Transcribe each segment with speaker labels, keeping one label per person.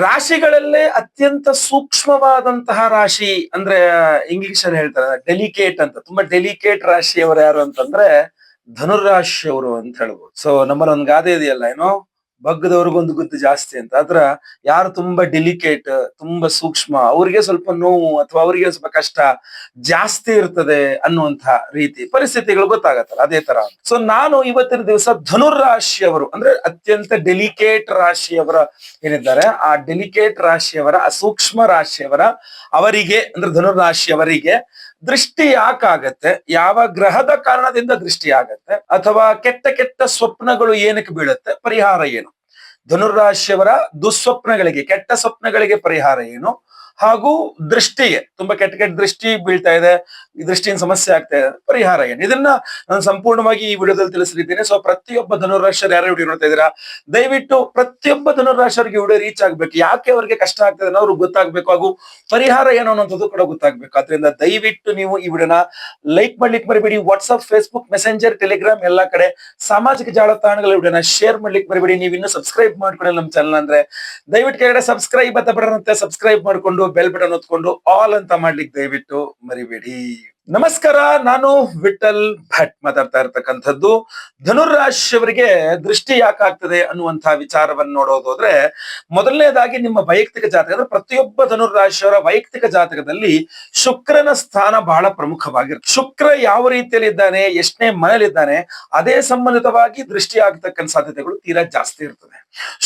Speaker 1: ರಾಶಿಗಳಲ್ಲೇ ಅತ್ಯಂತ ಸೂಕ್ಷ್ಮವಾದಂತಹ ರಾಶಿ ಅಂದ್ರೆ ಇಂಗ್ಲಿಷ್ ಅಲ್ಲಿ ಹೇಳ್ತಾರೆ ಡೆಲಿಕೇಟ್ ಅಂತ. ತುಂಬಾ ಡೆಲಿಕೇಟ್ ರಾಶಿಯವರು ಯಾರು ಅಂತಂದ್ರೆ ಧನುರಾಶಿಯವರು ಅಂತ ಹೇಳ್ಬೋದು. ಸೊ ನಮ್ಮಲ್ಲಿ ಒಂದು ಗಾದೆ ಇದೆಯಲ್ಲ, ಏನೋ ಬಗ್ಗದವ್ರಿಗೊಂದು ಗುದ್ದು ಜಾಸ್ತಿ ಅಂತ. ಆದ್ರ ಯಾರು ತುಂಬಾ ಡೆಲಿಕೇಟ್, ತುಂಬಾ ಸೂಕ್ಷ್ಮ, ಅವ್ರಿಗೆ ಸ್ವಲ್ಪ ನೋವು ಅಥವಾ ಅವರಿಗೆ ಸ್ವಲ್ಪ ಕಷ್ಟ ಜಾಸ್ತಿ ಇರ್ತದೆ ಅನ್ನುವಂತ ರೀತಿ ಪರಿಸ್ಥಿತಿಗಳು ಗೊತ್ತಾಗತ್ತಲ್ಲ, ಅದೇ ತರ. ಸೊ ನಾನು ಇವತ್ತಿನ ದಿವಸ ಧನುರಾಶಿಯವರು ಅಂದ್ರೆ ಅತ್ಯಂತ ಡೆಲಿಕೇಟ್ ರಾಶಿಯವರ ಏನಿದ್ದಾರೆ, ಆ ಡೆಲಿಕೇಟ್ ರಾಶಿಯವರ, ಆ ಸೂಕ್ಷ್ಮ ರಾಶಿಯವರ ಅವರಿಗೆ ಅಂದ್ರೆ ಧನುರಾಶಿಯವರಿಗೆ ದೃಷ್ಟಿ ಯಾಕಾಗತ್ತೆ, ಯಾವ ಗ್ರಹದ ಕಾರಣದಿಂದ ದೃಷ್ಟಿ ಆಗತ್ತೆ, ಅಥವಾ ಕೆಟ್ಟ ಕೆಟ್ಟ ಸ್ವಪ್ನಗಳು ಏನಕ್ಕೆ ಬೀಳುತ್ತೆ, ಪರಿಹಾರ ಏನು, ಧನುರಾಶಿಯವರ ದುಸ್ವಪ್ನಗಳಿಗೆ, ಕೆಟ್ಟ ಸ್ವಪ್ನಗಳಿಗೆ ಪರಿಹಾರ ಏನು, ಹಾಗೂ ದೃಷ್ಟಿಗೆ ತುಂಬಾ ಕೆಟ್ಟ ಕೆಟ್ಟ ದೃಷ್ಟಿ ಬೀಳ್ತಾ ಇದೆ, ಈ ದೃಷ್ಟಿಯಿಂದ ಸಮಸ್ಯೆ ಆಗ್ತಾ ಇದೆ, ಪರಿಹಾರ ಏನು, ಇದನ್ನ ನಾನು ಸಂಪೂರ್ಣವಾಗಿ ಈ ವಿಡಿಯೋದಲ್ಲಿ ತಿಳಿಸಲಿದ್ದೇನೆ. ಸೊ ಪ್ರತಿಯೊಬ್ಬ ಧನುರಾಶಿಯರು ಯಾರು ವಿಡಿಯೋ ನೋಡ್ತಾ ಇದ್ದೀರಾ, ದಯವಿಟ್ಟು ಪ್ರತಿಯೊಬ್ಬ ಧನುರಾಶಿಯವರಿಗೆ ವಿಡಿಯೋ ರೀಚ್ ಆಗ್ಬೇಕು. ಯಾಕೆ ಅವರಿಗೆ ಕಷ್ಟ ಆಗ್ತದೆ ಅನ್ನೋ ಅವ್ರಿಗೆ ಗೊತ್ತಾಗ್ಬೇಕು, ಹಾಗೂ ಪರಿಹಾರ ಏನು ಅನ್ನೋಂಥದ್ದು ಕೂಡ ಗೊತ್ತಾಗ್ಬೇಕು. ಆದ್ರಿಂದ ದಯವಿಟ್ಟು ನೀವು ಈ ವಿಡಿಯೋನ ಲೈಕ್ ಮಾಡ್ಲಿಕ್ಕೆ ಮರಿಬೇಡಿ. ವಾಟ್ಸ್ಆಪ್, ಫೇಸ್ಬುಕ್, ಮೆಸೆಂಜರ್, ಟೆಲಿಗ್ರಾಮ್ ಎಲ್ಲಾ ಕಡೆ ಸಾಮಾಜಿಕ ಜಾಲತಾಣಗಳ ವಿಡಿಯೋನ ಶೇರ್ ಮಾಡ್ಲಿಕ್ಕೆ ಮರಿಬೇಡಿ. ನೀವು ಇನ್ನೂ ಸಬ್ಸ್ಕ್ರೈಬ್ ಮಾಡ್ಕೊಳ್ಳಿ ನಮ್ಮ ಚಾನಲ್ ಅಂದ್ರೆ ದಯವಿಟ್ಟು ಕೆಳಗಡೆ ಸಬ್ಸ್ಕ್ರೈಬ್ ಅಂತ ಬರುತ್ತೆ, ಸಬ್ಸ್ಕ್ರೈಬ್ ಮಾಡ್ಕೊಂಡು ಬೆಲ್ ಬಟನ್ ಒತ್ಕೊಂಡು ಆಲ್ ಅಂತ ಮಾಡ್ಲಿಕ್ಕೆ ದಯವಿಟ್ಟು ಮರಿಬೇಡಿ. ನಮಸ್ಕಾರ, ನಾನು ವಿಠಲ್ ಭಟ್ ಮಾತಾಡ್ತಾ ಇರ್ತಕ್ಕಂಥದ್ದು. ಧನುರಾಶಿಯವರಿಗೆ ದೃಷ್ಟಿ ಯಾಕಾಗ್ತದೆ ಅನ್ನುವಂತಹ ವಿಚಾರವನ್ನು ನೋಡೋದಾದ್ರೆ, ಮೊದಲನೇದಾಗಿ ನಿಮ್ಮ ವೈಯಕ್ತಿಕ ಜಾತಕ ಅಂದ್ರೆ ಪ್ರತಿಯೊಬ್ಬ ಧನುರಾಶಿಯವರ ವೈಯಕ್ತಿಕ ಜಾತಕದಲ್ಲಿ ಶುಕ್ರನ ಸ್ಥಾನ ಬಹಳ ಪ್ರಮುಖವಾಗಿರುತ್ತೆ. ಶುಕ್ರ ಯಾವ ರೀತಿಯಲ್ಲಿ ಇದ್ದಾನೆ, ಎಷ್ಟನೇ ಮನೇಲಿದ್ದಾನೆ, ಅದೇ ಸಂಬಂಧಿತವಾಗಿ ದೃಷ್ಟಿ ಆಗ್ತಕ್ಕಂಥ ಸಾಧ್ಯತೆಗಳು ತೀರಾ ಜಾಸ್ತಿ ಇರ್ತದೆ.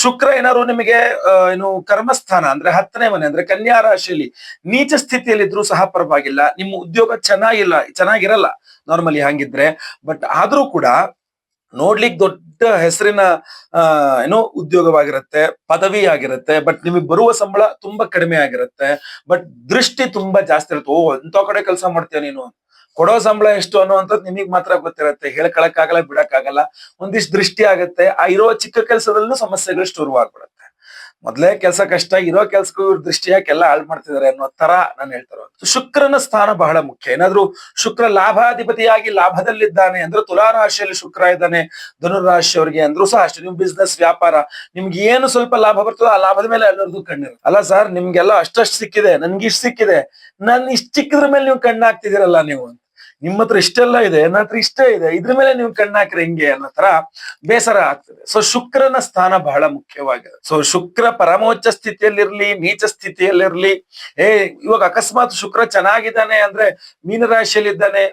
Speaker 1: ಶುಕ್ರ ಏನಾದ್ರು ನಿಮಗೆ ಏನು ಕರ್ಮಸ್ಥಾನ ಅಂದ್ರೆ 10ನೇ ಮನೆ ಅಂದ್ರೆ ಕನ್ಯಾ ರಾಶಿಯಲ್ಲಿ ನೀಚ ಸ್ಥಿತಿಯಲ್ಲಿ ಇದ್ರೂ ಸಹ ಪರವಾಗಿಲ್ಲ, ನಿಮ್ಮ ಉದ್ಯೋಗ ಚೆನ್ನಾಗಿರಲ್ಲ ನಾರ್ಮಲಿ ಹಂಗಿದ್ರೆ. ಬಟ್ ಆದ್ರೂ ಕೂಡ ನೋಡ್ಲಿಕ್ಕೆ ದೊಡ್ಡ ಹೆಸರಿನ ಏನೋ ಉದ್ಯೋಗವಾಗಿರುತ್ತೆ, ಪದವಿ ಆಗಿರುತ್ತೆ, ಬಟ್ ನಿಮಗೆ ಬರುವ ಸಂಬಳ ತುಂಬಾ ಕಡಿಮೆ ಆಗಿರುತ್ತೆ. ಬಟ್ ದೃಷ್ಟಿ ತುಂಬಾ ಜಾಸ್ತಿ ಇರುತ್ತೆ. ಎಂತ ಕಡೆ ಕೆಲಸ ಮಾಡ್ತೀಯ ನೀನು, ಕೊಡೋ ಸಂಬಳ ಎಷ್ಟು ಅನ್ನುವಂಥದ್ದು ನಿಮಗ್ ಮಾತ್ರ ಗೊತ್ತಿರುತ್ತೆ, ಹೇಳ್ಕೊಳಕ್ಕಾಗಲ್ಲ, ಬಿಡಕ್ಕಾಗಲ್ಲ. ಒಂದಿಷ್ಟು ದೃಷ್ಟಿ ಆಗುತ್ತೆ, ಆ ಇರೋ ಚಿಕ್ಕ ಕೆಲಸದಲ್ಲೂ ಸಮಸ್ಯೆಗಳು ಶುರುವಾಗ್ಬಿಡುತ್ತೆ. ಮೊದ್ಲೇ ಕೆಲಸ ಕಷ್ಟ, ಇರೋ ಕೆಲ್ಸಕ್ಕೂ ಇವ್ರ ದೃಷ್ಟಿ ಯಾಕೆಲ್ಲ ಹಾಳು ಮಾಡ್ತಿದ್ದಾರೆ ಅನ್ನೋ ತರ ನಾನು ಹೇಳ್ತಾರ. ಶುಕ್ರನ ಸ್ಥಾನ ಬಹಳ ಮುಖ್ಯ. ಏನಾದ್ರೂ ಶುಕ್ರ ಲಾಭಾಧಿಪತಿಯಾಗಿ ಲಾಭದಲ್ಲಿದ್ದಾನೆ ಅಂದ್ರೆ, ತುಲಾ ರಾಶಿಯಲ್ಲಿ ಶುಕ್ರ ಇದ್ದಾನೆ ಧನುರಾಶಿಯವರಿಗೆ ಅಂದ್ರೂ ಸಹ ಅಷ್ಟೇ, ನಿಮ್ ಬಿಸ್ನೆಸ್ ವ್ಯಾಪಾರ ನಿಮ್ಗೆ ಏನು ಸ್ವಲ್ಪ ಲಾಭ ಬರ್ತದೋ ಆ ಲಾಭದ ಮೇಲೆ ಎಲ್ಲರದು ಕಣ್ಣಿರು. ಅಲ್ಲ ಸರ್, ನಿಮ್ಗೆಲ್ಲ ಅಷ್ಟಷ್ಟು ಸಿಕ್ಕಿದೆ, ನನ್ಗೆ ಇಷ್ಟು ಸಿಕ್ಕಿದೆ, ನನ್ ಇಷ್ಟ ಚಿಕ್ಕದ್ರ ಮೇಲೆ ನೀವು ಕಣ್ಣು ಹಾಕ್ತಿದ್ದೀರಲ್ಲ ನೀವು, ನಿಮ್ಮ ಹತ್ರ ಇಷ್ಟೆಲ್ಲ ಇದೆ, ನನ್ನ ಹತ್ರ ಇಷ್ಟೇ ಇದೆ, ಇದ್ರ ಮೇಲೆ ನೀವು ಕಣ್ಣಾಕ್ರೆ ಹೆಂಗೆ ಅನ್ನೋ ತರ ಬೇಸರ ಆಗ್ತದೆ. ಸೊ ಶುಕ್ರನ ಸ್ಥಾನ ಬಹಳ ಮುಖ್ಯವಾಗಿದೆ. ಸೊ ಶುಕ್ರ ಪರಮೋಚ್ಚ ಸ್ಥಿತಿಯಲ್ಲಿರ್ಲಿ, ನೀಚ ಸ್ಥಿತಿಯಲ್ಲಿರ್ಲಿ, ಇವಾಗ ಅಕಸ್ಮಾತ್ ಶುಕ್ರ ಚೆನ್ನಾಗಿದ್ದಾನೆ ಅಂದ್ರೆ ಮೀನರಾಶಿಯಲ್ಲಿ ಇದ್ದಾನೆ,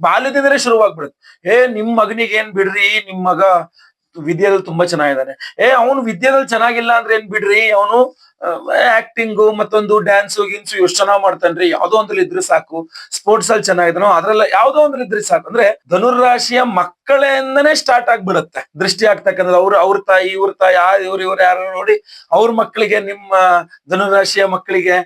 Speaker 1: ಬಾಲ್ಯದಿಂದಲೇ ಶುರುವಾಗ್ಬಿಡುತ್ತೆ. ನಿಮ್ ಮಗನಿಗೆ ಏನ್ ಬಿಡ್ರಿ, ನಿಮ್ ಮಗ ವಿದ್ಯೆದಲ್ಲಿ ತುಂಬಾ ಚೆನ್ನಾಗಿದ್ದಾನೆ, ಅವನು ವಿದ್ಯೆದಲ್ಲಿ ಚೆನ್ನಾಗಿಲ್ಲ ಅಂದ್ರೆ ಏನ್ ಬಿಡ್ರಿ, ಅವನು ಆಕ್ಟಿಂಗು ಮತ್ತೊಂದು ಡ್ಯಾನ್ಸು ಗಿನ್ಸು ಎಷ್ಟು ಚೆನ್ನಾಗ್ ಮಾಡ್ತಾನ್ರಿ, ಯಾವ್ದೋ ಒಂದ್ರಲ್ಲಿ ಇದ್ರೆ ಸಾಕು, ಸ್ಪೋರ್ಟ್ಸ್ ಅಲ್ಲಿ ಚೆನ್ನಾಗಿದ್ದಾನೋ ಅದ್ರಲ್ಲ ಯಾವ್ದೋ ಒಂದ್ರಲ್ಲಿ ಇದ್ರೆ ಸಾಕು ಅಂದ್ರೆ ಧನುರಾಶಿಯ ಮಕ್ಕಳಿಂದನೇ ಸ್ಟಾರ್ಟ್ ಆಗ್ಬಿಡುತ್ತೆ ದೃಷ್ಟಿ ಆಗ್ತಕ್ಕಂಥದ್ದು. ಅವ್ರ ತಾಯಿ, ಇವ್ರ ತಾಯಿ, ಇವ್ರು ಯಾರು ನೋಡಿ ಅವ್ರ ಮಕ್ಕಳಿಗೆ, ನಿಮ್ಮ ಧನುರಾಶಿಯ ಮಕ್ಕಳಿಗೆ,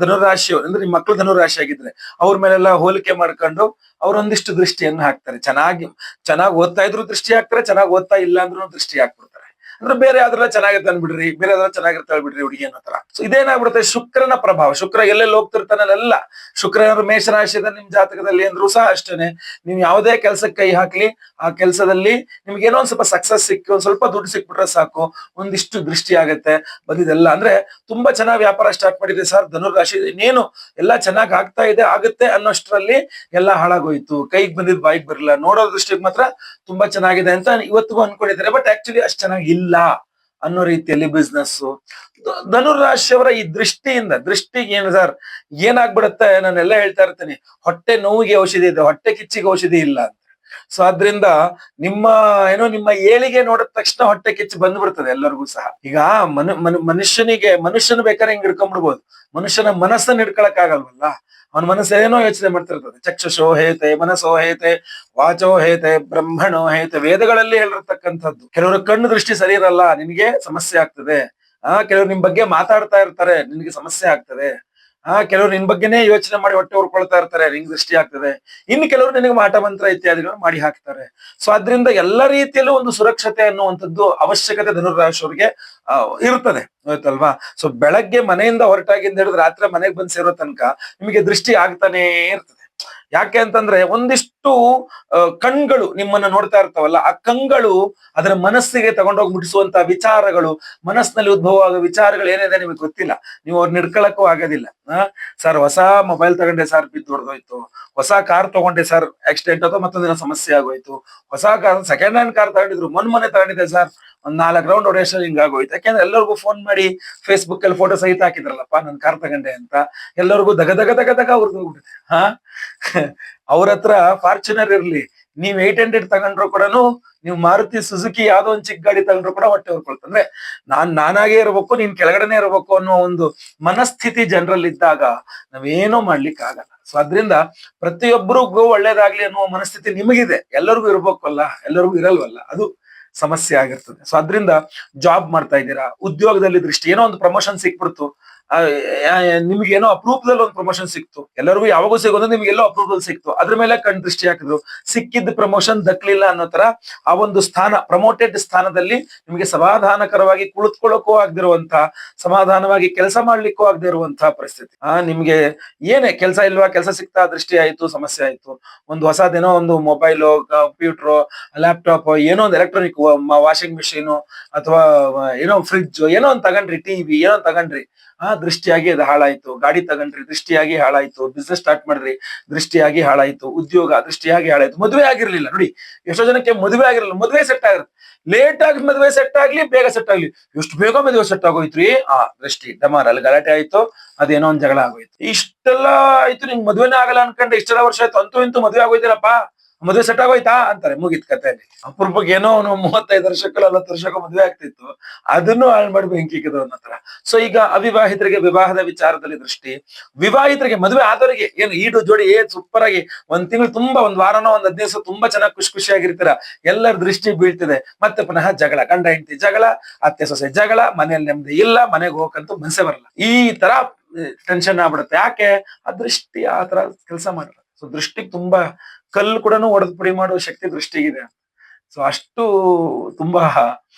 Speaker 1: ಧನುರಾಶಿಯವ್ರು ಅಂದ್ರೆ ನಿಮ್ ಮಕ್ಕಳು ಧನುರಾಶಿ ಆಗಿದ್ರೆ ಅವ್ರ ಮೇಲೆಲ್ಲ ಹೋಲಿಕೆ ಮಾಡ್ಕೊಂಡು ಅವ್ರೊಂದಿಷ್ಟು ದೃಷ್ಟಿಯನ್ನು ಹಾಕ್ತಾರೆ. ಚೆನ್ನಾಗಿ ಓದ್ತಾ ಇದ್ರು ದೃಷ್ಟಿ ಹಾಕ್ತಾರೆ, ಚೆನ್ನಾಗಿ ಓದ್ತಾ ಇಲ್ಲ ಅಂದ್ರೂ ದೃಷ್ಟಿ ಹಾಕ್ಬಿಡ್ತಾರೆ. ಅಂದ್ರೆ ಬೇರೆ ಯಾವ್ದ್ರೆಲ್ಲ ಚೆನ್ನಾಗಿರ್ತಾನೆ ಬಿಡ್ರಿ, ಬೇರೆ ಯಾವ್ದ್ರ ಚೆನ್ನಾಗಿರ್ತಾಳೆ ಬಿಡ್ರಿ ಹುಡುಗಿ ಅನ್ನೋ ತರ. ಸೊ ಇದೇನಾಗ್ಬಿಡುತ್ತೆ, ಶುಕ್ರನ ಪ್ರಭಾವ. ಶುಕ್ರ ಎಲ್ಲೆಲ್ಲಿ ಹೋಗ್ತಿರ್ತಾನಲ್ಲ, ಶುಕ್ರ ಏನಾದ್ರು ಮೇಷರಾಶಿದ ನಿಮ್ ಜಾತಕದಲ್ಲಿ ಅಂದ್ರೂ ಸಹ ಅಷ್ಟೇನೆ, ನೀವು ಯಾವುದೇ ಕೆಲ್ಸಕ್ಕೆ ಕೈ ಹಾಕ್ಲಿ, ಆ ಕೆಲಸದಲ್ಲಿ ನಿಮ್ಗೆ ಏನೋ ಒಂದ್ ಸ್ವಲ್ಪ ಸಕ್ಸಸ್ ಸಿಕ್ಕಿ ಒಂದ್ ಸ್ವಲ್ಪ ದುಡ್ಡು ಸಿಕ್ಬಿಟ್ರೆ ಸಾಕು, ಒಂದಿಷ್ಟು ದೃಷ್ಟಿ ಆಗತ್ತೆ. ಬಂದಿದೆಲ್ಲ ಅಂದ್ರೆ ತುಂಬಾ ಚೆನ್ನಾಗಿ ವ್ಯಾಪಾರ ಸ್ಟಾರ್ಟ್ ಮಾಡಿದೆ ಸರ್ ಧನುರಾಶಿ, ಇನ್ನೇನು ಎಲ್ಲ ಚೆನ್ನಾಗಿ ಆಗ್ತಾ ಇದೆ, ಆಗುತ್ತೆ ಅನ್ನೋಷ್ಟರಲ್ಲಿ ಎಲ್ಲ ಹಾಳಾಗೋಯ್ತು, ಕೈಗೆ ಬಂದಿದ್ ಬಾಯಿಗೆ ಬರಲ್ಲ, ನೋಡೋ ದೃಷ್ಟಿಗೆ ಮಾತ್ರ ತುಂಬಾ ಚೆನ್ನಾಗಿದೆ ಅಂತ ಇವತ್ತಿಗೂ ಅನ್ಕೊಂಡಿದ್ದಾರೆ. ಬಟ್ ಆಕ್ಚುಲಿ ಅಷ್ಟು ಚೆನ್ನಾಗಿ ಇಲ್ಲ ಅನ್ನೋ ರೀತಿಯಲ್ಲಿ ಬಿಸ್ನೆಸ್. ಧನುರಾಶಿಯವರ ಈ ದೃಷ್ಟಿಗೆ ಏನು ಸರ್ ಏನಾಗ್ಬಿಡುತ್ತೆ, ನಾನೆಲ್ಲ ಹೇಳ್ತಾ ಇರ್ತೀನಿ, ಹೊಟ್ಟೆ ನೋವಿಗೆ ಔಷಧಿ ಇದೆ, ಹೊಟ್ಟೆ ಕಿಚ್ಚಿಗೆ ಔಷಧಿ ಇಲ್ಲ ಅಂತ. ಸೊ ಅದ್ರಿಂದ ನಿಮ್ಮ ಏಳಿಗೆ ನೋಡಿದ ತಕ್ಷಣ ಹೊಟ್ಟೆ ಕಿಚ್ಚು ಬಂದ್ಬಿಡ್ತದೆ ಎಲ್ಲರಿಗೂ ಸಹ. ಈಗ ಮನುಷ್ಯನ ಬೇಕಾದ್ರೆ ಹಿಂಗ್ ಹಿಡ್ಕೊಂಡ್ಬಿಡ್ಬೋದು, ಮನುಷ್ಯನ ಮನಸ್ಸನ್ನ ಹಿಡ್ಕೊಳಕ್ ಆಗಲ್ವಲ್ಲ, ಅವನ ಮನಸ್ಸು ಏನೋ ಯೋಚನೆ ಮಾಡ್ತಿರ್ತದೆ. ಚಕ್ಷುಷೋ ಹೇತೆ, ಮನಸ್ಸೋ ಹೇತೆ, ವಾಚೋ ಹೇತೆ, ಬ್ರಹ್ಮಣೋ ಹೇತೆ, ವೇದಗಳಲ್ಲಿ ಹೇಳಿರ್ತಕ್ಕಂಥದ್ದು. ಕೆಲವರು ಕಣ್ಣು ದೃಷ್ಟಿ ಸರಿ ಇರಲ್ಲ, ನಿನ್ಗೆ ಸಮಸ್ಯೆ ಆಗ್ತದೆ. ಕೆಲವರು ನಿಮ್ ಬಗ್ಗೆ ಮಾತಾಡ್ತಾ ಇರ್ತಾರೆ, ನಿನ್ಗೆ ಸಮಸ್ಯೆ ಆಗ್ತದೆ. ಕೆಲವರು ನಿನ್ ಬಗ್ಗೆನೇ ಯೋಚನೆ ಮಾಡಿ ಹೊಟ್ಟೆ ಹೊರ್ಕೊಳ್ತಾ ಇರ್ತಾರೆ, ನಿಂಗೆ ದೃಷ್ಟಿ ಆಗ್ತದೆ. ಇನ್ನು ಕೆಲವರು ನಿನಗೆ ಮಾಟ ಮಂತ್ರ ಇತ್ಯಾದಿಗಳನ್ನು ಮಾಡಿ ಹಾಕ್ತಾರೆ. ಸೊ ಅದ್ರಿಂದ ಎಲ್ಲ ರೀತಿಯಲ್ಲೂ ಒಂದು ಸುರಕ್ಷತೆ ಅನ್ನುವಂಥದ್ದು ಅವಶ್ಯಕತೆ ಧನುರಾಶಿಯವರಿಗೆ ಇರ್ತದೆ, ಆಯ್ತಲ್ವಾ. ಸೊ ಬೆಳಗ್ಗೆ ಮನೆಯಿಂದ ಹೊರಟಾಗಿಂದ ಹಿಡಿದು ರಾತ್ರಿ ಮನೆಗೆ ಬಂದು ಸೇರೋ ತನಕ ನಿಮಗೆ ದೃಷ್ಟಿ ಆಗ್ತಾನೇ ಇರ್ತದೆ. ಯಾಕೆ ಅಂತಂದ್ರೆ ಒಂದಿಷ್ಟು ಕಣ್ಗಳು ನಿಮ್ಮನ್ನ ನೋಡ್ತಾ ಇರ್ತಾವಲ್ಲ, ಆ ಕಂಗಳು ಅದರ ಮನಸ್ಸಿಗೆ ತಗೊಂಡೋಗಿ ಮುಟ್ಟಿಸುವಂತ ವಿಚಾರಗಳು, ಮನಸ್ಸಿನಲ್ಲಿ ಉದ್ಭವ ಆಗೋ ವಿಚಾರಗಳು ಏನಿದೆ ನಿಮಗೆ ಗೊತ್ತಿಲ್ಲ. ನೀವು ಅವ್ರನ್ನ ಹಿಡ್ಕೊಳಕ್ಕೂ ಆಗೋದಿಲ್ಲ. ಸರ್ ಹೊಸ ಮೊಬೈಲ್ ತಗೊಂಡೆ ಸರ್, ಬಿದ್ದು ಹೊಡೆದೋಯ್ತು. ಹೊಸ ಕಾರ್ ತಗೊಂಡೆ ಸರ್, ಆಕ್ಸಿಡೆಂಟ್ ಅಥವಾ ಮತ್ತೊಂದಿನ ಸಮಸ್ಯೆ ಆಗೋಯ್ತು. ಹೊಸ ಕಾರ್, ಸೆಕೆಂಡ್ ಹ್ಯಾಂಡ್ ಕಾರ್ ತಗೊಂಡಿದ್ರು, ಮೊನ್ನೆ ತಗೊಂಡಿದ್ದೆ ಸರ್, ಒಂದ್ 4 ರೌಂಡ್ ಹೊಡೆಯೋಷ್ಟ್ರಲ್ಲಿ ಹಿಂಗಾಗೋಯ್ತು. ಯಾಕೆಂದ್ರೆ ಎಲ್ಲರಿಗೂ ಫೋನ್ ಮಾಡಿ ಫೇಸ್ಬುಕ್ ಅಲ್ಲಿ ಫೋಟೋ ಸಹಿತ ಹಾಕಿದ್ರಲ್ಲಪ್ಪ ನನ್ ಕಾರ್ ತಗೊಂಡೆ ಅಂತ. ಎಲ್ಲರಿಗೂ ದಗ ದಗ ದಗ ದಗ ಅವ್ರದ್ದು ಹೋಗ್ಬಿಟ್ಟಿದೆ. ಅವ್ರ ಹತ್ರ ಫಾರ್ಚುನರ್ ಇರ್ಲಿ, ನೀವ್ 800 ತಗೊಂಡ್ರು ಕೂಡ, ನೀವು ಮಾರುತಿ ಸುಜುಕಿ ಯಾವ್ದೋ ಒಂದ್ ಚಿಕ್ಕ ಗಾಡಿ ತಗೊಂಡ್ರು ಕೂಡ ಹೊಟ್ಟೆ ಹೊರ್ಕೊಳ್ತು. ಅಂದ್ರೆ ನಾನಾಗೇ ಇರ್ಬೇಕು, ನೀನ್ ಕೆಳಗಡೆನೆ ಇರ್ಬೇಕು ಅನ್ನೋ ಒಂದು ಮನಸ್ಥಿತಿ ಜನರಲ್ಲಿ ಇದ್ದಾಗ ನಾವೇನೋ ಮಾಡ್ಲಿಕ್ಕೆ ಆಗಲ್ಲ. ಸೊ ಅದ್ರಿಂದ ಪ್ರತಿಯೊಬ್ಬರಿಗೂ ಒಳ್ಳೇದಾಗ್ಲಿ ಅನ್ನುವ ಮನಸ್ಥಿತಿ ನಿಮಗಿದೆ, ಎಲ್ಲರಿಗೂ ಇರ್ಬೇಕಲ್ಲ, ಎಲ್ಲರಿಗೂ ಇರಲ್ವಲ್ಲ, ಅದು ಸಮಸ್ಯೆ ಆಗಿರ್ತದೆ. ಸೊ ಅದ್ರಿಂದ ಜಾಬ್ ಮಾಡ್ತಾ ಇದ್ದೀರಾ, ಉದ್ಯೋಗದಲ್ಲಿ ದೃಷ್ಟಿ, ಏನೋ ಒಂದು ಪ್ರಮೋಷನ್ ಸಿಕ್ಬಿಡ್ತು, ನಿಮ್ಗೆ ಏನೋ ಅಪ್ರೂಪದಲ್ಲಿ ಒಂದು ಪ್ರಮೋಷನ್ ಸಿಕ್ತು, ಎಲ್ಲರಿಗೂ ಯಾವಾಗೂ ಸಿಗೋದು ನಿಮ್ಗೆ ಎಲ್ಲೋ ಅಪ್ರೂವಲ್ ಸಿಕ್ತು, ಅದ್ರ ಮೇಲೆ ಕಣ್ ದೃಷ್ಟಿ ಹಾಕಿದ್ರು, ಸಿಕ್ಕಿದ್ದ ಪ್ರಮೋಷನ್ ದಕ್ಲಿಲ್ಲ ಅನ್ನೋ ತರ ಆ ಒಂದು ಸ್ಥಾನ, ಪ್ರಮೋಟೆಡ್ ಸ್ಥಾನದಲ್ಲಿ ನಿಮ್ಗೆ ಸಮಾಧಾನಕರವಾಗಿ ಕುಳಿತುಕೊಳ್ಳಕ್ಕೂ ಆಗದಿರುವಂತ, ಸಮಾಧಾನವಾಗಿ ಕೆಲಸ ಮಾಡ್ಲಿಕ್ಕೂ ಆಗದೆ ಇರುವಂತಹ ಪರಿಸ್ಥಿತಿ. ನಿಮ್ಗೆ ಏನೇ ಕೆಲಸ ಇಲ್ವಾ, ಕೆಲಸ ಸಿಗ್ತಾ, ದೃಷ್ಟಿ ಆಯ್ತು, ಸಮಸ್ಯೆ ಆಯ್ತು, ಒಂದು ಹೊಸದೇನೋ ಒಂದು ಮೊಬೈಲು, ಕಂಪ್ಯೂಟರ್, ಲ್ಯಾಪ್ಟಾಪ್, ಏನೋ ಒಂದು ಎಲೆಕ್ಟ್ರಾನಿಕ್, ವಾಷಿಂಗ್ ಮಿಷಿನ್ ಅಥವಾ ಏನೋ ಫ್ರಿಡ್ಜ್, ಏನೋ ಒಂದು ತಗೊಂಡ್ರಿ, ಟಿವಿ ಏನೋ ತಗೊಂಡ್ರಿ, ದೃಷ್ಟಿಯಾಗಿ ಅದು ಹಾಳಾಯ್ತು. ಗಾಡಿ ತಗೊಂಡ್ರಿ, ದೃಷ್ಟಿಯಾಗಿ ಹಾಳಾಯ್ತು. ಬಿಸ್ನೆಸ್ ಸ್ಟಾರ್ಟ್ ಮಾಡಿದ್ರಿ, ದೃಷ್ಟಿಯಾಗಿ ಹಾಳಾಯ್ತು. ಉದ್ಯೋಗ ದೃಷ್ಟಿಯಾಗಿ ಹಾಳಾಯ್ತು. ಮದುವೆ ಆಗಿರ್ಲಿಲ್ಲ ನೋಡಿ, ಎಷ್ಟೋ ಜನಕ್ಕೆ ಮದುವೆ ಆಗಿರಲಿಲ್ಲ, ಮದುವೆ ಸೆಟ್ ಆಗಿರುತ್ತೆ. ಲೇಟ್ ಆಗಿ ಮದುವೆ ಸೆಟ್ ಆಗ್ಲಿ, ಬೇಗ ಸೆಟ್ ಆಗ್ಲಿ, ಎಷ್ಟು ಬೇಗ ಮದುವೆ ಸೆಟ್ ಆಗೋಯ್ತ್ರಿ, ದೃಷ್ಟಿ ಡಮಾರ್, ಅಲ್ಲಿ ಗಲಾಟೆ ಆಯ್ತು, ಅದೇನೋ ಒಂದ್ ಜಗಳ ಆಗೋಯ್ತು. ಇಷ್ಟೆಲ್ಲ ಆಯ್ತು, ನಿಂಗ್ ಮದುವೆನೇ ಆಗಲ್ಲ ಅನ್ಕೊಂಡೆ, ಇಷ್ಟೆಲ್ಲ ವರ್ಷ ಆಯ್ತು, ಅಂತೂ ಇಂತೂ ಮದುವೆ ಆಗೋಯ್ತಿರಪ್ಪ, ಮದುವೆ ಸೆಟ್ ಆಗೋಯ್ತಾ ಅಂತಾರೆ, ಮುಗಿತ್ ಕಥೆಯಲ್ಲಿ. ಅಪೂರ್ವಕ್ಕೆ ಏನೋ ಅವನು 35 ವರ್ಷಕ್ಕೂ 40 ವರ್ಷಕ್ಕೂ ಮದುವೆ ಆಗ್ತಿತ್ತು, ಅದನ್ನು ಹಾಳು ಮಾಡಿ ಬೆಂಕಿಕ್ಕಿದ್ರು ಅನ್ನೋ ತರ. ಸೊ ಈಗ ಅವಿವಾಹಿತರಿಗೆ ವಿವಾಹದ ವಿಚಾರದಲ್ಲಿ ದೃಷ್ಟಿ, ವಿವಾಹಿತರಿಗೆ, ಮದುವೆ ಆದವರಿಗೆ ಏನು ಈಡು ಜೋಡಿ ಸೂಪರ್ ಆಗಿ ಒಂದ್ ತಿಂಗಳು ತುಂಬಾ, ಒಂದ್ ವಾರನೋ ಒಂದ್ 15 ದಿವಸ ತುಂಬಾ ಚೆನ್ನಾಗಿ ಖುಷಿಯಾಗಿರ್ತೀರ, ಎಲ್ಲರ ದೃಷ್ಟಿ ಬೀಳ್ತಿದೆ, ಮತ್ತೆ ಪುನಃ ಜಗಳ, ಗಂಡ ಹೆಂಡತಿ ಜಗಳ, ಅತ್ತೆ ಸೊಸೆ ಜಗಳ, ಮನೆಯಲ್ಲಿ ನೆಮ್ಮದಿ ಇಲ್ಲ, ಮನೆಗೆ ಹೋಗಕ್ಕಂತೂ ಮನಸ್ಸೇ ಬರಲ್ಲ, ಈ ತರ ಟೆನ್ಷನ್ ಆಗ್ಬಿಡುತ್ತೆ. ಯಾಕೆ? ಆ ದೃಷ್ಟಿ ಆ ತರ ಕೆಲಸ ಮಾಡಲ್ಲ. ಸೊ ದೃಷ್ಟಿಗೆ ತುಂಬಾ ಕಲ್ಲು ಕೂಡ ಒಡೆದು ಪುಡಿ ಮಾಡುವ ಶಕ್ತಿ ದೃಷ್ಟಿಗಿದೆ. ಸೊ ಅಷ್ಟು ತುಂಬಾ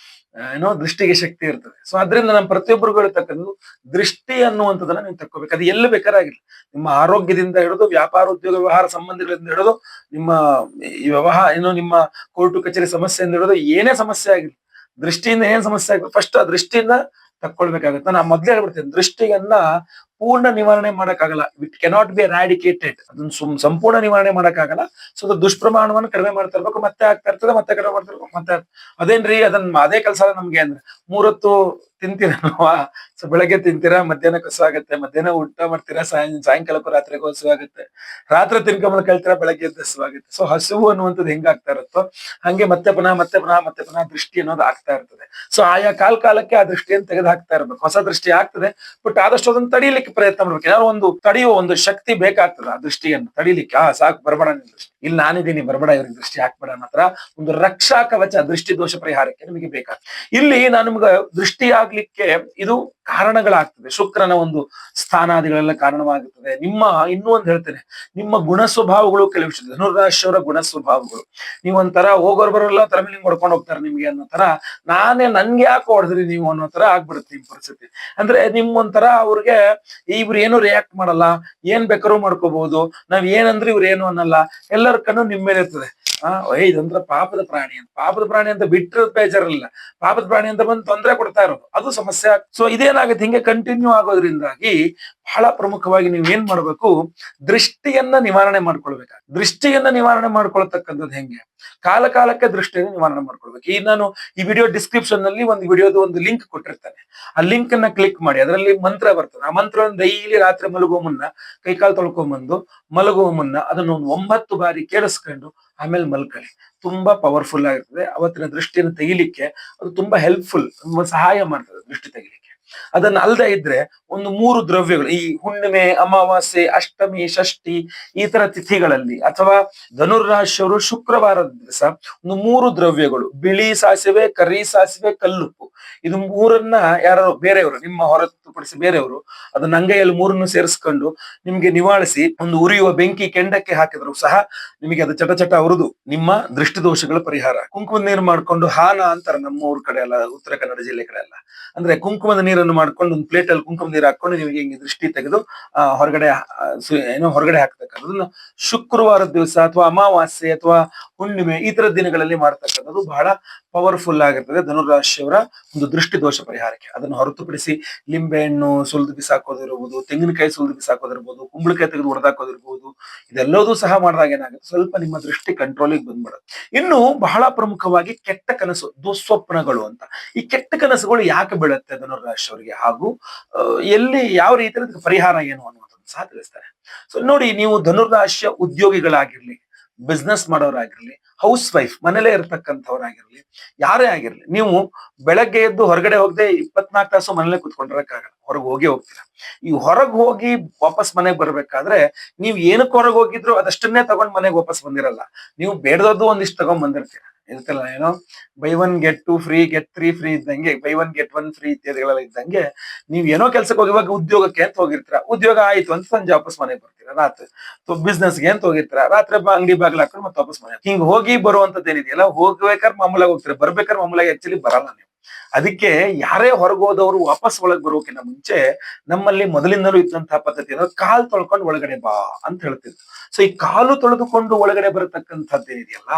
Speaker 1: ಏನೋ ದೃಷ್ಟಿಗೆ ಶಕ್ತಿ ಇರ್ತದೆ. ಸೊ ಅದ್ರಿಂದ ನಮ್ಮ ಪ್ರತಿಯೊಬ್ಬರಿಗೂ ಹೇಳ್ತಕ್ಕಂಥದ್ದು, ದೃಷ್ಟಿ ಅನ್ನುವಂಥದ್ದನ್ನ ನೀವು ತಕ್ಕೋಬೇಕು. ಅದು ಎಲ್ಲಿ ಬೇಕಾರಾಗಿಲ್ಲ, ನಿಮ್ಮ ಆರೋಗ್ಯದಿಂದ ಹಿಡಿದು, ವ್ಯಾಪಾರ ಉದ್ಯೋಗ ವ್ಯವಹಾರ ಸಂಬಂಧಿಗಳಿಂದ ಹಿಡಿದು, ನಿಮ್ಮ ಈ ವ್ಯವಹಾರ ಏನು, ನಿಮ್ಮ ಕೋರ್ಟು ಕಚೇರಿ ಸಮಸ್ಯೆಯಿಂದ ಹಿಡಿದು, ಏನೇ ಸಮಸ್ಯೆ ಆಗಿಲ್ಲ, ದೃಷ್ಟಿಯಿಂದ ಏನ್ ಸಮಸ್ಯೆ ಆಗುತ್ತೆ, ಫಸ್ಟ್ ಆ ದೃಷ್ಟಿಯಿಂದ ತಕ್ಕೊಳ್ಬೇಕಾಗುತ್ತೆ. ನಾನು ಮೊದ್ಲೇ ಹೇಳ್ಬಿಡ್ತೇನೆ, ದೃಷ್ಟಿಯನ್ನ ಪೂರ್ಣ ನಿವಾರಣೆ ಮಾಡಕ್ಕಾಗಲ್ಲ, ಇಟ್ ಕೆನಾಟ್ ಬಿ ಎರಾಡಿಕೇಟೆಡ್, ಅದನ್ನ ಸಂಪೂರ್ಣ ನಿವಾರಣೆ ಮಾಡಕ್ಕಾಗಲ್ಲ. ಸೊ ಅದು ದುಷ್ಪ್ರಮಾಣವನ್ನು ಕಡಿಮೆ ಮಾಡ್ತಾ ಇರ್ಬೇಕು, ಮತ್ತೆ ಆಗ್ತಾ ಇರ್ತದೆ, ಮತ್ತೆ ಕಡಿಮೆ ಮಾಡ್ತಾ ಇರ್ಬೇಕು, ಮತ್ತೆ ಅದೇನ್ರಿ ಅದನ್ನ ಅದೇ ಕೆಲಸ ನಮ್ಗೆ ಅಂದ್ರೆ 3 ಹೊತ್ತು ತಿಂತೀರಲ್ವಾ? ಸೊ ಬೆಳಗ್ಗೆ ತಿಂತೀರಾ, ಮಧ್ಯಾಹ್ನಕ್ಕೆ ಹಸುವಾಗುತ್ತೆ, ಮಧ್ಯಾಹ್ನ ಊಟ ಮಾಡ್ತೀರಾ, ಸಾಯಂಕಾಲಕ್ಕೂ ರಾತ್ರಿಗೂ ಹಸುವಾಗುತ್ತೆ, ರಾತ್ರಿ ತಿನ್ಕೊಂಬಲ್ ಕೇಳ್ತೀರಾ, ಬೆಳಗ್ಗೆ ಎದ್ದು ಹಸುವಾಗುತ್ತೆ. ಸೊ ಹಸುವು ಅನ್ನುವಂಥದ್ದು ಹೆಂಗಾಗ್ತಾ ಇರುತ್ತೋ ಹಂಗೆ ಮತ್ತೆ ಪುನಃ ದೃಷ್ಟಿ ಅನ್ನೋದು ಆಗ್ತಾ ಇರ್ತದೆ. ಸೊ ಆಯಾ ಕಾಲಕ್ಕೆ ಆ ದೃಷ್ಟಿಯನ್ನು ತೆಗೆದು ಹಾಕ್ತಾ ಇರ್ಬೇಕು. ಹೊಸ ದೃಷ್ಟಿ ಆಗ್ತದೆ, ಬಟ್ ಆದಷ್ಟು ಅದನ್ನ ತಡೀಲಿಕ್ಕೆ ಪ್ರಯತ್ನ ಮಾಡ್ಬೇಕು. ಏನಾದ್ರು ಒಂದು ತಡೆಯುವ ಒಂದು ಶಕ್ತಿ ಬೇಕಾಗ್ತದೆ ಆ ದೃಷ್ಟಿಯನ್ನು ತಡೀಲಿಕ್ಕೆ. ಸಾಕು, ಬರ್ಬೇಡ ನಿನ್ ದೃಷ್ಟಿ, ಇಲ್ಲಿ ನಾನಿದ್ದೀನಿ, ಬರ್ಬೇಡ, ಇವ್ರಿಗೆ ದೃಷ್ಟಿ ಹಾಕ್ಬೇಡ ಅನ್ನೋ ತರ ಒಂದು ರಕ್ಷಾ ಕವಚ, ದೃಷ್ಟಿ ದೋಷ ಪರಿಹಾರಕ್ಕೆ ನಿಮಗೆ ಬೇಕಾಗ್ತದೆ. ಇಲ್ಲಿ ನಾನು ನಿಮ್ಗೆ ದೃಷ್ಟಿ ಆಗ್ಲಿಕ್ಕೆ ಇದು ಕಾರಣಗಳಾಗ್ತದೆ. ಶುಕ್ರನ ಒಂದು ಸ್ಥಾನಾದಿಗಳೆಲ್ಲ ಕಾರಣವಾಗುತ್ತದೆ. ಇನ್ನೂ ಒಂದು ಹೇಳ್ತೇನೆ, ನಿಮ್ಮ ಗುಣ ಸ್ವಭಾವಗಳು ಕೆಲವು ವಿಷಯ, ಧನುರಾಶಿಯವರ ಗುಣ ಸ್ವಭಾವಗಳು, ನೀವೊಂಥರ ಹೋಗೋರ್ ಬರೋಲ್ಲ ತಲೆ ಮೇಲೆ ಹೊಡ್ಕೊಂಡು ಹೋಗ್ತಾರೆ ನಿಮ್ಗೆ ಅನ್ನೋ ತರ, ನನ್ಗೆ ಯಾಕೆ ಹೊಡೆದ್ರಿ ನೀವು ಅನ್ನೋ ತರ ಆಗ್ಬಿಡುತ್ತೆ ನಿಮ್ ಪರಿಸ್ಥಿತಿ. ಅಂದ್ರೆ ನಿಮ್ಗೊಂಥರ ಅವ್ರಿಗೆ ಇವ್ರು ಏನು ರಿಯಾಕ್ಟ್ ಮಾಡಲ್ಲ, ಏನ್ ಬೇಕಾದ್ರೂ ಮಾಡ್ಕೋಬಹುದು, ನಾವ್ ಏನಂದ್ರೆ ಇವ್ರು ಏನು ಅನ್ನಲ್ಲ, ಎಲ್ಲರ ಕಣ್ಣು ನಿಮ್ ಮೇಲೆ ಇರ್ತದೆ. ಇದಂದ್ರ ಪಾಪದ ಪ್ರಾಣಿ ಅಂತ ಬಿಟ್ಟರೆ ಬೇಜಾರಿಲ್ಲ, ಪಾಪದ ಪ್ರಾಣಿ ಅಂತ ಬಂದು ತೊಂದರೆ ಕೊಡ್ತಾ ಇರೋದು, ಅದು ಸಮಸ್ಯೆ. ಸೊ ಇದೇನಾಗುತ್ತೆ, ಹಿಂಗೆ ಕಂಟಿನ್ಯೂ ಆಗೋದ್ರಿಂದಾಗಿ ಬಹಳ ಪ್ರಮುಖವಾಗಿ ನೀವ್ ಏನ್ ಮಾಡ್ಬೇಕು, ದೃಷ್ಟಿಯನ್ನ ನಿವಾರಣೆ ಮಾಡ್ಕೊಳ್ಬೇಕು. ದೃಷ್ಟಿಯನ್ನ ನಿವಾರಣೆ ಮಾಡ್ಕೊಳ್ತಕ್ಕಂಥದ್ದು ಹೆಂಗೆ, ಕಾಲಕ್ಕೆ ದೃಷ್ಟಿಯನ್ನು ನಿವಾರಣೆ ಮಾಡ್ಕೊಳ್ಬೇಕು. ಈಗ ನಾನು ಈ ವಿಡಿಯೋ ಡಿಸ್ಕ್ರಿಪ್ಷನ್ ನಲ್ಲಿ ಒಂದು ವಿಡಿಯೋದ ಒಂದು ಲಿಂಕ್ ಕೊಟ್ಟಿರ್ತೇನೆ, ಆ ಲಿಂಕ್ ಅನ್ನ ಕ್ಲಿಕ್ ಮಾಡಿ, ಅದರಲ್ಲಿ ಮಂತ್ರ ಬರ್ತದೆ. ಆ ಮಂತ್ರವನ್ನು ಡೈಲಿ ರಾತ್ರಿ ಮಲಗುವ ಮುನ್ನ, ಕೈಕಾಲು ತೊಳ್ಕೊಂಡ್ಬಂದು ಮಲಗುವ ಮುನ್ನ ಅದನ್ನು ಒಂದು 9 ಬಾರಿ ಕೇಳಿಸ್ಕೊಂಡು ಆಮೇಲೆ ಮಲ್ಕೊಳ್ಳಿ. ತುಂಬಾ ಪವರ್ಫುಲ್ ಆಗಿರ್ತದೆ. ಅವತ್ತಿನ ದೃಷ್ಟಿಯನ್ನು ತೆಗಿಲಿಕ್ಕೆ ಅದು ತುಂಬಾ ಹೆಲ್ಪ್ಫುಲ್, ತುಂಬಾ ಸಹಾಯ ಮಾಡ್ತದೆ ದೃಷ್ಟಿ ತೆಗಿಲಿಕ್ಕೆ. ಅದನ್ನ ಅಲ್ಲದೆ ಇದ್ರೆ ಒಂದು 3 ದ್ರವ್ಯಗಳು, ಈ ಹುಣ್ಣಿಮೆ, ಅಮಾವಾಸ್ಯೆ, ಅಷ್ಟಮಿ, ಷಷ್ಠಿ ಈ ತರ ತಿಥಿಗಳಲ್ಲಿ, ಅಥವಾ ಧನುರ್ರಾಶಿಯವರು ಶುಕ್ರವಾರದ ದಿವಸ ಒಂದು 3 ದ್ರವ್ಯಗಳು, ಬಿಳಿ ಸಾಸಿವೆ, ಕರಿ ಸಾಸಿವೆ, ಕಲ್ಲುಪ್ಪು, ಇದು 3ನ್ನ ಯಾರು ಬೇರೆಯವರು, ನಿಮ್ಮ ಹೊರತುಪಡಿಸಿ ಬೇರೆಯವರು ಅದನ್ನ ಅಂಗೈಯಲ್ಲಿ 3ನ್ನು ಸೇರಿಸ್ಕೊಂಡು ನಿಮ್ಗೆ ನಿವಾಳಿಸಿ ಒಂದು ಉರಿಯುವ ಬೆಂಕಿ ಕೆಂಡಕ್ಕೆ ಹಾಕಿದ್ರು ಸಹ ನಿಮಗೆ ಅದು ಚಟ ಉರಿದು ನಿಮ್ಮ ದೃಷ್ಟಿ ದೋಷಗಳ ಪರಿಹಾರ. ಕುಂಕುಮದ ನೀರು ಮಾಡ್ಕೊಂಡು ಹಾನ ಅಂತಾರೆ ನಮ್ಮ ಊರ್ ಕಡೆ ಎಲ್ಲ, ಉತ್ತರ ಕನ್ನಡ ಜಿಲ್ಲೆ ಕಡೆ ಎಲ್ಲ, ಅಂದ್ರೆ ಕುಂಕುಮದ ನೀರು ನೀರನ್ನು ಮಾಡ್ಕೊಂಡು ಒಂದು ಪ್ಲೇಟ್ ಅಲ್ಲಿ ಕುಂಕುಮ ನೀರು ಹಾಕೊಂಡು ನಿಮಗೆ ಹಿಂಗೆ ದೃಷ್ಟಿ ತೆಗೆದು ಹೊರಗಡೆ ಏನೋ ಹೊರಗಡೆ ಹಾಕ್ತಕ್ಕಂಥದ್ದು ಶುಕ್ರವಾರದ ದಿವಸ ಅಥವಾ ಅಮಾವಾಸ್ಯೆ ಅಥವಾ ಹುಣ್ಣಿಮೆ ಈ ತರದ ದಿನಗಳಲ್ಲಿ ಮಾಡ್ತಕ್ಕಂಥದ್ದು ಬಹಳ ಪವರ್ಫುಲ್ ಆಗಿರ್ತದೆ ಧನುರಾಶಿಯವರ ಒಂದು ದೃಷ್ಟಿ ದೋಷ ಪರಿಹಾರಕ್ಕೆ. ಅದನ್ನು ಹೊರತುಪಡಿಸಿ ಲಿಂಬೆ ಹಣ್ಣು ಸುಲಿದು ಬಿಸಾಕೋದಿರ್ಬೋದು, ತೆಂಗಿನಕಾಯಿ ಸುಲಿದು ಬಿಸಾಕೋದಿರ್ಬೋದು, ಕುಂಬಳಕಾಯಿ ತೆಗೆದು ಹೊಡೆದಾಕೋದಿರ್ಬೋದು, ಇದೆಲ್ಲದೂ ಸಹ ಮಾಡಿದಾಗ ಏನಾಗುತ್ತೆ, ಸ್ವಲ್ಪ ನಿಮ್ಮ ದೃಷ್ಟಿ ಕಂಟ್ರೋಲಿಗೆ ಬಂದ್ಬಿಡುತ್ತೆ. ಇನ್ನು ಬಹಳ ಪ್ರಮುಖವಾಗಿ ಕೆಟ್ಟ ಕನಸು, ದುಸ್ವಪ್ನಗಳು ಅಂತ. ಈ ಕೆಟ್ಟ ಕನಸುಗಳು ಯಾಕೆ ಬೀಳುತ್ತೆ ಧನುರಾಶಿಯವರಿಗೆ, ಹಾಗೂ ಎಲ್ಲಿ ಯಾವ ರೀತಿಯಲ್ಲಿ ಪರಿಹಾರ ಏನು ಅನ್ನುವಂಥದ್ದು ಸಹ ತಿಳಿಸ್ತಾರೆ. ಸೊ ನೋಡಿ, ನೀವು ಧನುರಾಶಿಯ ಉದ್ಯೋಗಿಗಳಾಗಿರ್ಲಿ, ಬಿಸ್ನೆಸ್ ಮಾಡೋರಾಗಿರ್ಲಿ, ಹೌಸ್ ವೈಫ್ ಮನೇಲೇ ಇರ್ತಕ್ಕಂಥವ್ರಾಗಿರ್ಲಿ, ಯಾರೇ ಆಗಿರ್ಲಿ, ನೀವು ಬೆಳಗ್ಗೆ ಎದ್ದು ಹೊರಗಡೆ ಹೋಗದೆ 24 ತಾಸು ಮನೇಲೆ ಕುತ್ಕೊಂಡಿರಕ್ಕಾಗಲ್ಲ, ಹೊರಗೆ ಹೋಗ್ತೀರಾ. ಈ ಹೊರಗೆ ಹೋಗಿ ವಾಪಸ್ ಮನೆಗೆ ಬರ್ಬೇಕಾದ್ರೆ ನೀವು ಏನಕ್ಕೆ ಹೊರಗೆ ಹೋಗಿದ್ರು ಅದಷ್ಟನ್ನೇ ತಗೊಂಡ್ ಮನೆಗೆ ವಾಪಸ್ ಬಂದಿರಲ್ಲ. ನೀವು ಬೇಡದದ್ದು ಒಂದಿಷ್ಟು ತಗೊಂಡ್ ಬಂದಿರ್ತೀರ. ಇರ್ತಲ್ಲ ಏನೋ by 1 get 2 free, get 3 free ಇದ್ದಂಗೆ, ಬೈ 1 get 1 ಫ್ರೀ ಇತ್ಯಾದಿಗಳೆಲ್ಲ ಇದ್ದಂಗೆ, ನೀವ್ ಏನೋ ಕೆಲ್ಸಕ್ಕೆ ಹೋಗಿವಾಗ ಉದ್ಯೋಗಕ್ಕೆ ಅಂತ ಹೋಗಿರ್ತೀರ, ಉದ್ಯೋಗ ಆಯ್ತು ಅಂತ ಸಂಜೆ ವಾಪಸ್ ಮನೆಗೆ ಬರ್ತೀರಾ. ರಾತ್ರಿ ಬಿಸ್ನೆಸ್ಗೆ ಅಂತ ಹೋಗಿರ್ತೀರ, ರಾತ್ರಿ ಅಂಗಡಿ ಬಾಗ್ಲ ಹಾಕೊಂಡು ಮತ್ತೆ ವಾಪಸ್ ಮನೆ. ಹಿಂಗ್ ಹೋಗಿ ಬರುವಂತದ್ದು ಏನಿದೆಯಲ್ಲ, ಹೋಗ್ಬೇಕಾದ್ರೆ ಮಾಮೂಲಾಗಿ ಹೋಗ್ತೀರಾ, ಬರ್ಬೇಕಾದ್ರೆ ಮಾಮೂಲಾಗಿ ಆಕ್ಚುಲಿ ಬರಲ್ಲ ನೀವು. ಅದಕ್ಕೆ ಯಾರೇ ಹೊರಗೋದವರು ವಾಪಸ್ ಒಳಗ್ ಬರೋಕಿನ್ನ ಮುಂಚೆ ನಮ್ಮಲ್ಲಿ ಮೊದಲಿಂದಲೂ ಇದ್ದಂತಹ ಪದ್ಧತಿ ಅಂದ್ರೆ ಕಾಲ್ ತೊಳ್ಕೊಂಡು ಒಳಗಡೆ ಬಾ ಅಂತ ಹೇಳ್ತಿದ್ರು. ಸೊ ಈ ಕಾಲು ತೊಳೆದುಕೊಂಡು ಒಳಗಡೆ ಬರತಕ್ಕಂಥದ್ದು ಏನಿದೆಯಲ್ಲ,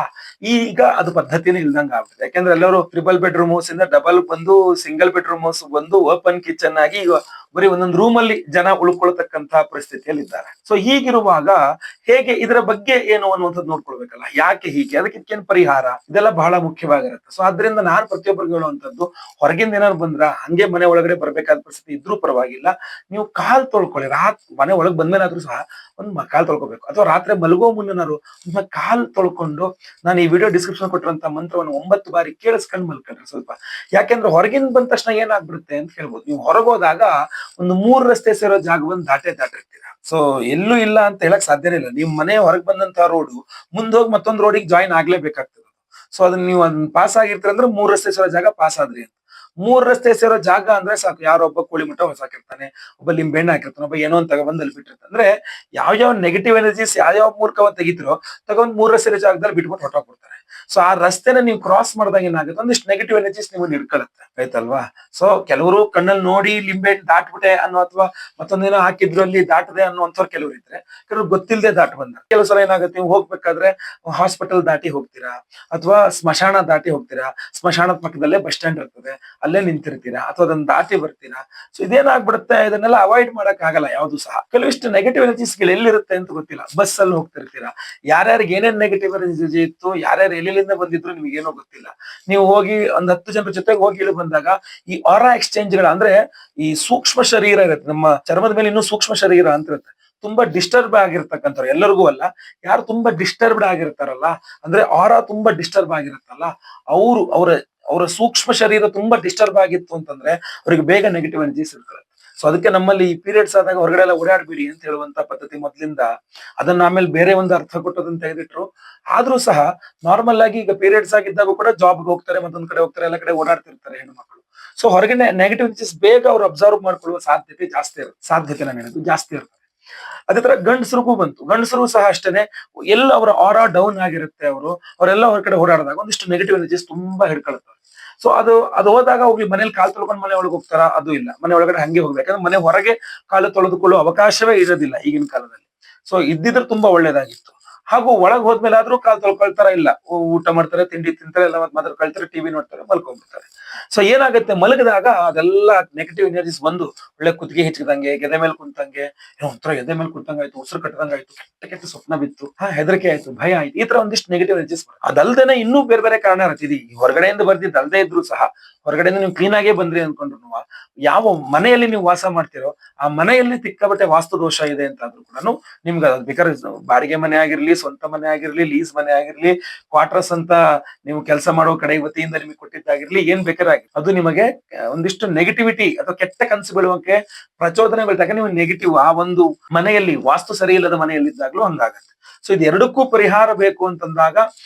Speaker 1: ಈಗ ಅದು ಪದ್ಧತಿನೇ ಇಲ್ದಂಗ ಆಗ್ತದೆ. ಯಾಕಂದ್ರೆ ಎಲ್ಲರೂ ಟ್ರಿಬಲ್ ಬೆಡ್ರೂಮ್ ಹೌಸ್ ಇಂದ ಡಬಲ್ ಬಂದು ಸಿಂಗಲ್ ಬೆಡ್ರೂಮ್ ಹೌಸ್ ಬಂದು ಓಪನ್ ಕಿಚನ್ ಆಗಿ ಈಗ ಬರೀ ಒಂದೊಂದು ರೂಮ್ ಅಲ್ಲಿ ಜನ ಉಳ್ಕೊಳ್ತಕ್ಕಂತಹ ಪರಿಸ್ಥಿತಿಯಲ್ಲಿ ಇದ್ದಾರೆ. ಸೊ ಹೀಗಿರುವಾಗ ಹೇಗೆ ಇದರ ಬಗ್ಗೆ ಏನು ಅನ್ನುವಂಥದ್ದು ನೋಡ್ಕೊಳ್ಬೇಕಲ್ಲ, ಯಾಕೆ ಹೀಗೆ, ಅದಕ್ಕೇನು ಪರಿಹಾರ, ಇದೆಲ್ಲ ಬಹಳ ಮುಖ್ಯವಾಗಿರುತ್ತೆ. ಸೊ ಆದ್ರಿಂದ ನಾನು ಪ್ರತಿಯೊಬ್ಬರಿಗೆ ಹೇಳುವಂತದ್ದು, ಹೊರಗಿಂದ ಏನಾದ್ರು ಬಂದ್ರ ಹಂಗೆ ಮನೆ ಒಳಗಡೆ ಬರ್ಬೇಕಾದ ಪರಿಸ್ಥಿತಿ ಇದ್ರೂ ಪರವಾಗಿಲ್ಲ, ನೀವು ಕಾಲ್ ತೊಳ್ಕೊಳ್ಳಿ. ಮನೆ ಒಳಗ್ ಬಂದ್ಮೇಲಾದ್ರೂ ಸಹ ಒಂದ್ ಕಾಲ್ ತೊಳ್ಕೊಬೇಕು, ಅಥವಾ ರಾತ್ರಿ ಮಲಗೋ ಮುನ್ನನಾರು ಕಾಲ್ ತೊಳ್ಕೊಂಡು, ನಾನು ಈ ವಿಡಿಯೋ ಡಿಸ್ಕ್ರಿಪ್ಷನ್ ಕೊಟ್ಟಿರುವಂತ ಮಂತ್ರವನ್ನು 9 ಬಾರಿ ಕೇಳಿಸ್ಕೊಂಡು ಮಲ್ಕೊಂಡ್ರೆ ಸ್ವಲ್ಪ. ಯಾಕೆಂದ್ರೆ ಹೊರಗಿಂದ ಬಂದ ತಕ್ಷಣ ಏನಾಗ್ಬಿಡುತ್ತೆ ಅಂತ ಹೇಳ್ಬೋದು, ನೀವು ಹೊರಗೋದಾಗ ಒಂದು 3 ರಸ್ತೆ ಸೇರೋ ಜಾಗವನ್ನು ದಾಟಿರ್ತೀರ. ಸೊ ಎಲ್ಲೂ ಇಲ್ಲ ಅಂತ ಹೇಳಕ್ ಸಾಧ್ಯನೇ ಇಲ್ಲ. ನಿಮ್ ಮನೆ ಹೊರಗೆ ಬಂದಂತ ರೋಡ್ ಮುಂದೋಗಿ ಮತ್ತೊಂದು ರೋಡಿಗೆ ಜಾಯಿನ್ ಆಗ್ಲೇಬೇಕಾಗ್ತದೆ. ಸೊ ಅದನ್ನ ನೀವು ಪಾಸ್ ಆಗಿರ್ತೀರ ಅಂದ್ರೆ 3 ರಸ್ತೆ ಸೇರೋ ಜಾಗ ಪಾಸ್ ಆದ್ರಿ ಅಂತ. 3 ರಸ್ತೆ ಸೇರೋ ಜಾಗ ಅಂದ್ರೆ ಸಾಕು, ಯಾರೋ ಒಬ್ಬ ಕೋಳಿ ಮುಟ್ಟ ಹೊಸಾಕಿರ್ತಾನೆ, ಒಬ್ಬ ಲಿಂಬೆಣ್ಣೆ ಹಾಕಿರ್ತಾನೆ, ಒಬ್ಬ ಏನೋ ಅಂತ ಬಂದ್ ಅಲ್ಲಿ ಬಿಟ್ಟಿರ್ತಾನೆ. ಅಂದ್ರೆ ಯಾವ ನೆಗೆಟಿವ್ ಎನರ್ಜೀಸ್ ಯಾವ ಮೂಲಕವ ತೆಗಿತಿರೋ ತಗೊಂಡ್ 3 ರಸ್ತೆ ಜಾಗದಲ್ಲಿ ಬಿಟ್ಬಿಟ್ಟು ಹೊರಟೋಗ್ಬಿಡ್ತಾರೆ. ಸೊ ಆ ರಸ್ತೆನ ನೀವು ಕ್ರಾಸ್ ಮಾಡಿದಾಗ ಏನಾಗುತ್ತೆ, ಒಂದಿಷ್ಟು ನೆಗೆಟಿವ್ ಎನರ್ಜೀಸ್ ನೀವು ಹಿಡ್ಕೊಳ್ಳುತ್ತೆ, ಆಯ್ತಲ್ವಾ. ಸೊ ಕೆಲವರು ಕಣ್ಣಲ್ಲಿ ನೋಡಿ ಲಿಂಬೆ ದಾಟ್ಬಿಟ್ಟೆ ಅನ್ನೋ, ಅಥವಾ ಮತ್ತೊಂದೇನೋ ಹಾಕಿದ್ರು ಅಲ್ಲಿ ದಾಟದೆ ಅನ್ನುವಂಥವ್ರು ಕೆಲವರು ಇದ್ರೆ, ಕೆಲವರು ಗೊತ್ತಿಲ್ಲದೆ ದಾಟ್ ಬಂದ. ಕೆಲವು ಸಲ ಏನಾಗುತ್ತೆ, ನೀವು ಹೋಗ್ಬೇಕಾದ್ರೆ ಹಾಸ್ಪಿಟಲ್ ದಾಟಿ ಹೋಗ್ತೀರಾ, ಅಥವಾ ಸ್ಮಶಾನ ದಾಟಿ ಹೋಗ್ತೀರಾ, ಸ್ಮಶಾನದ ಪಕ್ಕದಲ್ಲೇ ಬಸ್ ಸ್ಟ್ಯಾಂಡ್ ಇರ್ತದೆ, ಅಲ್ಲೇ ನಿಂತಿರ್ತೀರಾ, ಅಥವಾ ಅದನ್ನ ದಾಟಿ ಬರ್ತೀರಾ. ಸೊ ಇದೇನಾಗ್ಬಿಡುತ್ತೆ, ಇದನ್ನೆಲ್ಲ ಅವಾಯ್ಡ್ ಮಾಡಕ್ ಆಗಲ್ಲ ಯಾವ್ದು ಸಹ. ಕೆಲವಿಷ್ಟು ನೆಗೆಟಿವ್ ಎನರ್ಜೀಸ್ ಎಲ್ಲಿರುತ್ತೆ ಅಂತ ಗೊತ್ತಿಲ್ಲ. ಬಸ್ ಅಲ್ಲಿ ಹೋಗ್ತಿರ್ತೀರಾ, ಯಾರ್ಯಾರಿಗೆ ಏನೇನ್ ನೆಗೆಟಿವ್ ಎನರ್ಜಿ ಇತ್ತು, ಯಾರ್ಯಾರು ಎಲ್ಲಿಂದ ಬಂದಿದ್ರು ನಿಮ್ಗೆ ಏನೋ ಗೊತ್ತಿಲ್ಲ. ನೀವು ಹೋಗಿ ಒಂದ್ 10 ಜನರ ಜೊತೆಗೆ ಹೋಗಿ ಇಲ್ಲಿ ಬಂದಾಗ ಈ ಆರಾ ಎಕ್ಸ್ಚೇಂಜ್ ಗಳ, ಅಂದ್ರೆ ಈ ಸೂಕ್ಷ್ಮ ಶರೀರ ಇರುತ್ತೆ ನಮ್ಮ ಚರ್ಮದ ಮೇಲೆ, ಇನ್ನೂ ಸೂಕ್ಷ್ಮ ಶರೀರ ಅಂತ ಇರುತ್ತೆ. ತುಂಬಾ ಡಿಸ್ಟರ್ಬ್ ಆಗಿರ್ತಕ್ಕಂಥವ್ರು, ಎಲ್ಲರಿಗೂ ಅಲ್ಲ, ಯಾರು ತುಂಬಾ ಡಿಸ್ಟರ್ಬ್ಡ್ ಆಗಿರ್ತಾರಲ್ಲ, ಅಂದ್ರೆ ಆರಾ ತುಂಬಾ ಡಿಸ್ಟರ್ಬ್ ಆಗಿರುತ್ತಲ್ಲ, ಅವರ ಸೂಕ್ಷ್ಮ ಶರೀರ ತುಂಬಾ ಡಿಸ್ಟರ್ಬ್ ಆಗಿತ್ತು ಅಂತಂದ್ರೆ ಅವ್ರಿಗೆ ಬೇಗ ನೆಗೆಟಿವ್ ಎನರ್ಜೀಸ್ ಇರ್ತಾರೆ. ಸೊ ಅದಕ್ಕೆ ನಮ್ಮಲ್ಲಿ ಈ ಪೀರಿಯಡ್ಸ್ ಆದಾಗ ಹೊರಗಡೆ ಎಲ್ಲ ಓಡಾಡ್ಬೇಡಿ ಅಂತ ಹೇಳುವಂತ ಪದ್ಧತಿ ಮೊದ್ಲಿಂದ. ಅದನ್ನ ಆಮೇಲೆ ಬೇರೆ ಒಂದು ಅರ್ಥ ಕೊಟ್ಟದನ್ನ ತೆಗೆದಿಟ್ರು. ಆದ್ರೂ ಸಹ ನಾರ್ಮಲ್ ಆಗಿ ಈಗ ಪೀರಿಯಡ್ಸ್ ಆಗಿದ್ದಾಗ ಕೂಡ ಜಾಬ್ಗೆ ಹೋಗ್ತಾರೆ, ಮತ್ತೊಂದ್ ಕಡೆ ಹೋಗ್ತಾರೆ, ಎಲ್ಲ ಕಡೆ ಓಡಾಡ್ತಿರ್ತಾರೆ ಹೆಣ್ಣು ಮಕ್ಕಳು. ಸೊ ಹೊರಗಡೆ ನೆಗೆಟಿವ್ ಎನರ್ಜೀಸ್ ಬೇಗ ಅವ್ರು ಅಬ್ಸರ್ವ್ ಮಾಡ್ಕೊಳ್ಳುವ ಸಾಧ್ಯತೆ ನಾನು ಹೇಳೋದು ಜಾಸ್ತಿ ಇರುತ್ತೆ. ಅದೇ ತರ ಗಂಡಸರಿಗೂ ಬಂತು, ಗಂಡಸರು ಸಹ ಅಷ್ಟೇನೆ, ಎಲ್ಲ ಅವರ ಆರಾ ಡೌನ್ ಆಗಿರುತ್ತೆ. ಅವರೆಲ್ಲ ಹೊರ ಕಡೆ ಓಡಾಡಿದಾಗ ಒಂದಿಷ್ಟು ನೆಗೆಟಿವ್ ಎನರ್ಜೀಸ್ ತುಂಬಾ ಹಿಡ್ಕೊಳ್ತಾರೆ. ಸೊ ಅದು ಹೋದಾಗ ಹೋಗ್ಲಿ, ಮನೇಲಿ ಕಾಲು ತೊಳ್ಕೊಂಡು ಮನೆ ಒಳಗೆ ಹೋಗ್ತಾರ, ಅದು ಇಲ್ಲ. ಮನೆ ಒಳಗಡೆ ಹಂಗೆ ಹೋಗ್ಬೇಕು, ಯಾಕಂದ್ರೆ ಮನೆ ಹೊರಗೆ ಕಾಲು ತೊಳೆದುಕೊಳ್ಳುವ ಅವಕಾಶವೇ ಇರೋದಿಲ್ಲ ಈಗಿನ ಕಾಲದಲ್ಲಿ. ಸೊ ಇದ್ದಿದ್ರೆ ತುಂಬಾ ಒಳ್ಳೇದಾಗಿತ್ತು. ಹಾಗೂ ಒಳಗ್ ಹೋದ್ಮೇಲೆ ಆದ್ರೂ ಕಾಲು ತೊಳ್ಕೊಳ್ತಾರ, ಇಲ್ಲ ಊಟ ಮಾಡ್ತಾರೆ, ತಿಂಡಿ ತಿಂತಾರೆ, ಎಲ್ಲ ಮಾತಾಡ್ಕೊಳ್ತಾರೆ, ಟಿವಿ ನೋಡ್ತಾರೆ, ಮಲ್ಕೊಂಡ್ಬಿಡ್ತಾರೆ. ಸೊ ಏನಾಗುತ್ತೆ, ಮಲಗಿದಾಗ ಅದೆಲ್ಲ ನೆಗೆಟಿವ್ ಎನರ್ಜೀಸ್ ಬಂದು ಒಳ್ಳೆ ಕುತ್ತಿಗೆ ಹೆಚ್ಚಿದಂಗೆ, ಎದೆ ಮೇಲೆ ಕುಂತಂಗೆ, ಒಂಥರ ಎದೆ ಮೇಲೆ ಕುಂತಂಗಾಯ್ತು, ಉಸಿರು ಕಟ್ಟದಂಗಾಯ್ತು, ಕೆಟ್ಟ ಸ್ವಪ್ನ ಬಿತ್ತು, ಹೆದರಿಕೆ ಆಯ್ತು, ಭಯ ಆಯ್ತು, ಈ ತರ ಒಂದಿಷ್ಟು ನೆಗೆಟಿವ್ ಎನರ್ಜೀಸ್. ಅದಲ್ದೇನೆ ಇನ್ನೂ ಬೇರೆ ಬೇರೆ ಕಾರಣ ಇರುತ್ತೆ. ಈ ಹೊರಗಡೆಯಿಂದ ಬರ್ದಿದ್ದು ಅಲ್ದೇ ಇದ್ರು ಸಹ, ಹೊರಗಡೆಯಿಂದ ನೀವು ಕ್ಲೀನ್ ಆಗೇ ಬಂದ್ರಿ ಅನ್ಕೊಂಡ್ರು, ಯಾವ ಮನೆಯಲ್ಲಿ ನೀವು ವಾಸ ಮಾಡ್ತಿರೋ ಆ ಮನೆಯಲ್ಲಿ ಸಿಕ್ಕಾಪಟ್ಟೆ ವಾಸ್ತು ದೋಷ ಇದೆ ಅಂತ ಆದ್ರೂ ಕೂಡ ನಿಮ್ಗೆ ಅದು ಬೇಕಾದ್ರೆ ಬಾಡಿಗೆ ಮನೆ ಆಗಿರ್ಲಿ, ಸ್ವಂತ ಮನೆ ಆಗಿರ್ಲಿ, ಲೀಸ್ ಮನೆ ಆಗಿರ್ಲಿ, ಕ್ವಾರ್ಟರ್ಸ್ ಅಂತ ನೀವು ಕೆಲಸ ಮಾಡೋ ಕಡೆ ವತಿಯಿಂದ ನಿಮಗೆ ಕೊಟ್ಟಿದ್ದಾಗಿರ್ಲಿ, ಏನ್ ಬೇಕಾದ್ರೆ ಅದು ನಿಮಗೆ ಒಂದಿಷ್ಟು ನೆಗೆಟಿವಿಟಿ ಅಥವಾ ಕೆಟ್ಟ ಕನಸು ಬೀಳುವಂತೆ ಪ್ರಚೋದನೆ ಬೀಳ್ದಾಗ ನೀವು ನೆಗೆಟಿವ್ ಆ ಒಂದು ಮನೆಯಲ್ಲಿ, ವಾಸ್ತು ಸರಿ ಇಲ್ಲದ ಮನೆಯಲ್ಲಿದ್ದಾಗ್ಲೂ ಹಂಗಾಗತ್ತೆ. ಸೊ ಇದೆರಡಕ್ಕೂ ಪರಿಹಾರ ಬೇಕು ಅಂತಂದಾಗ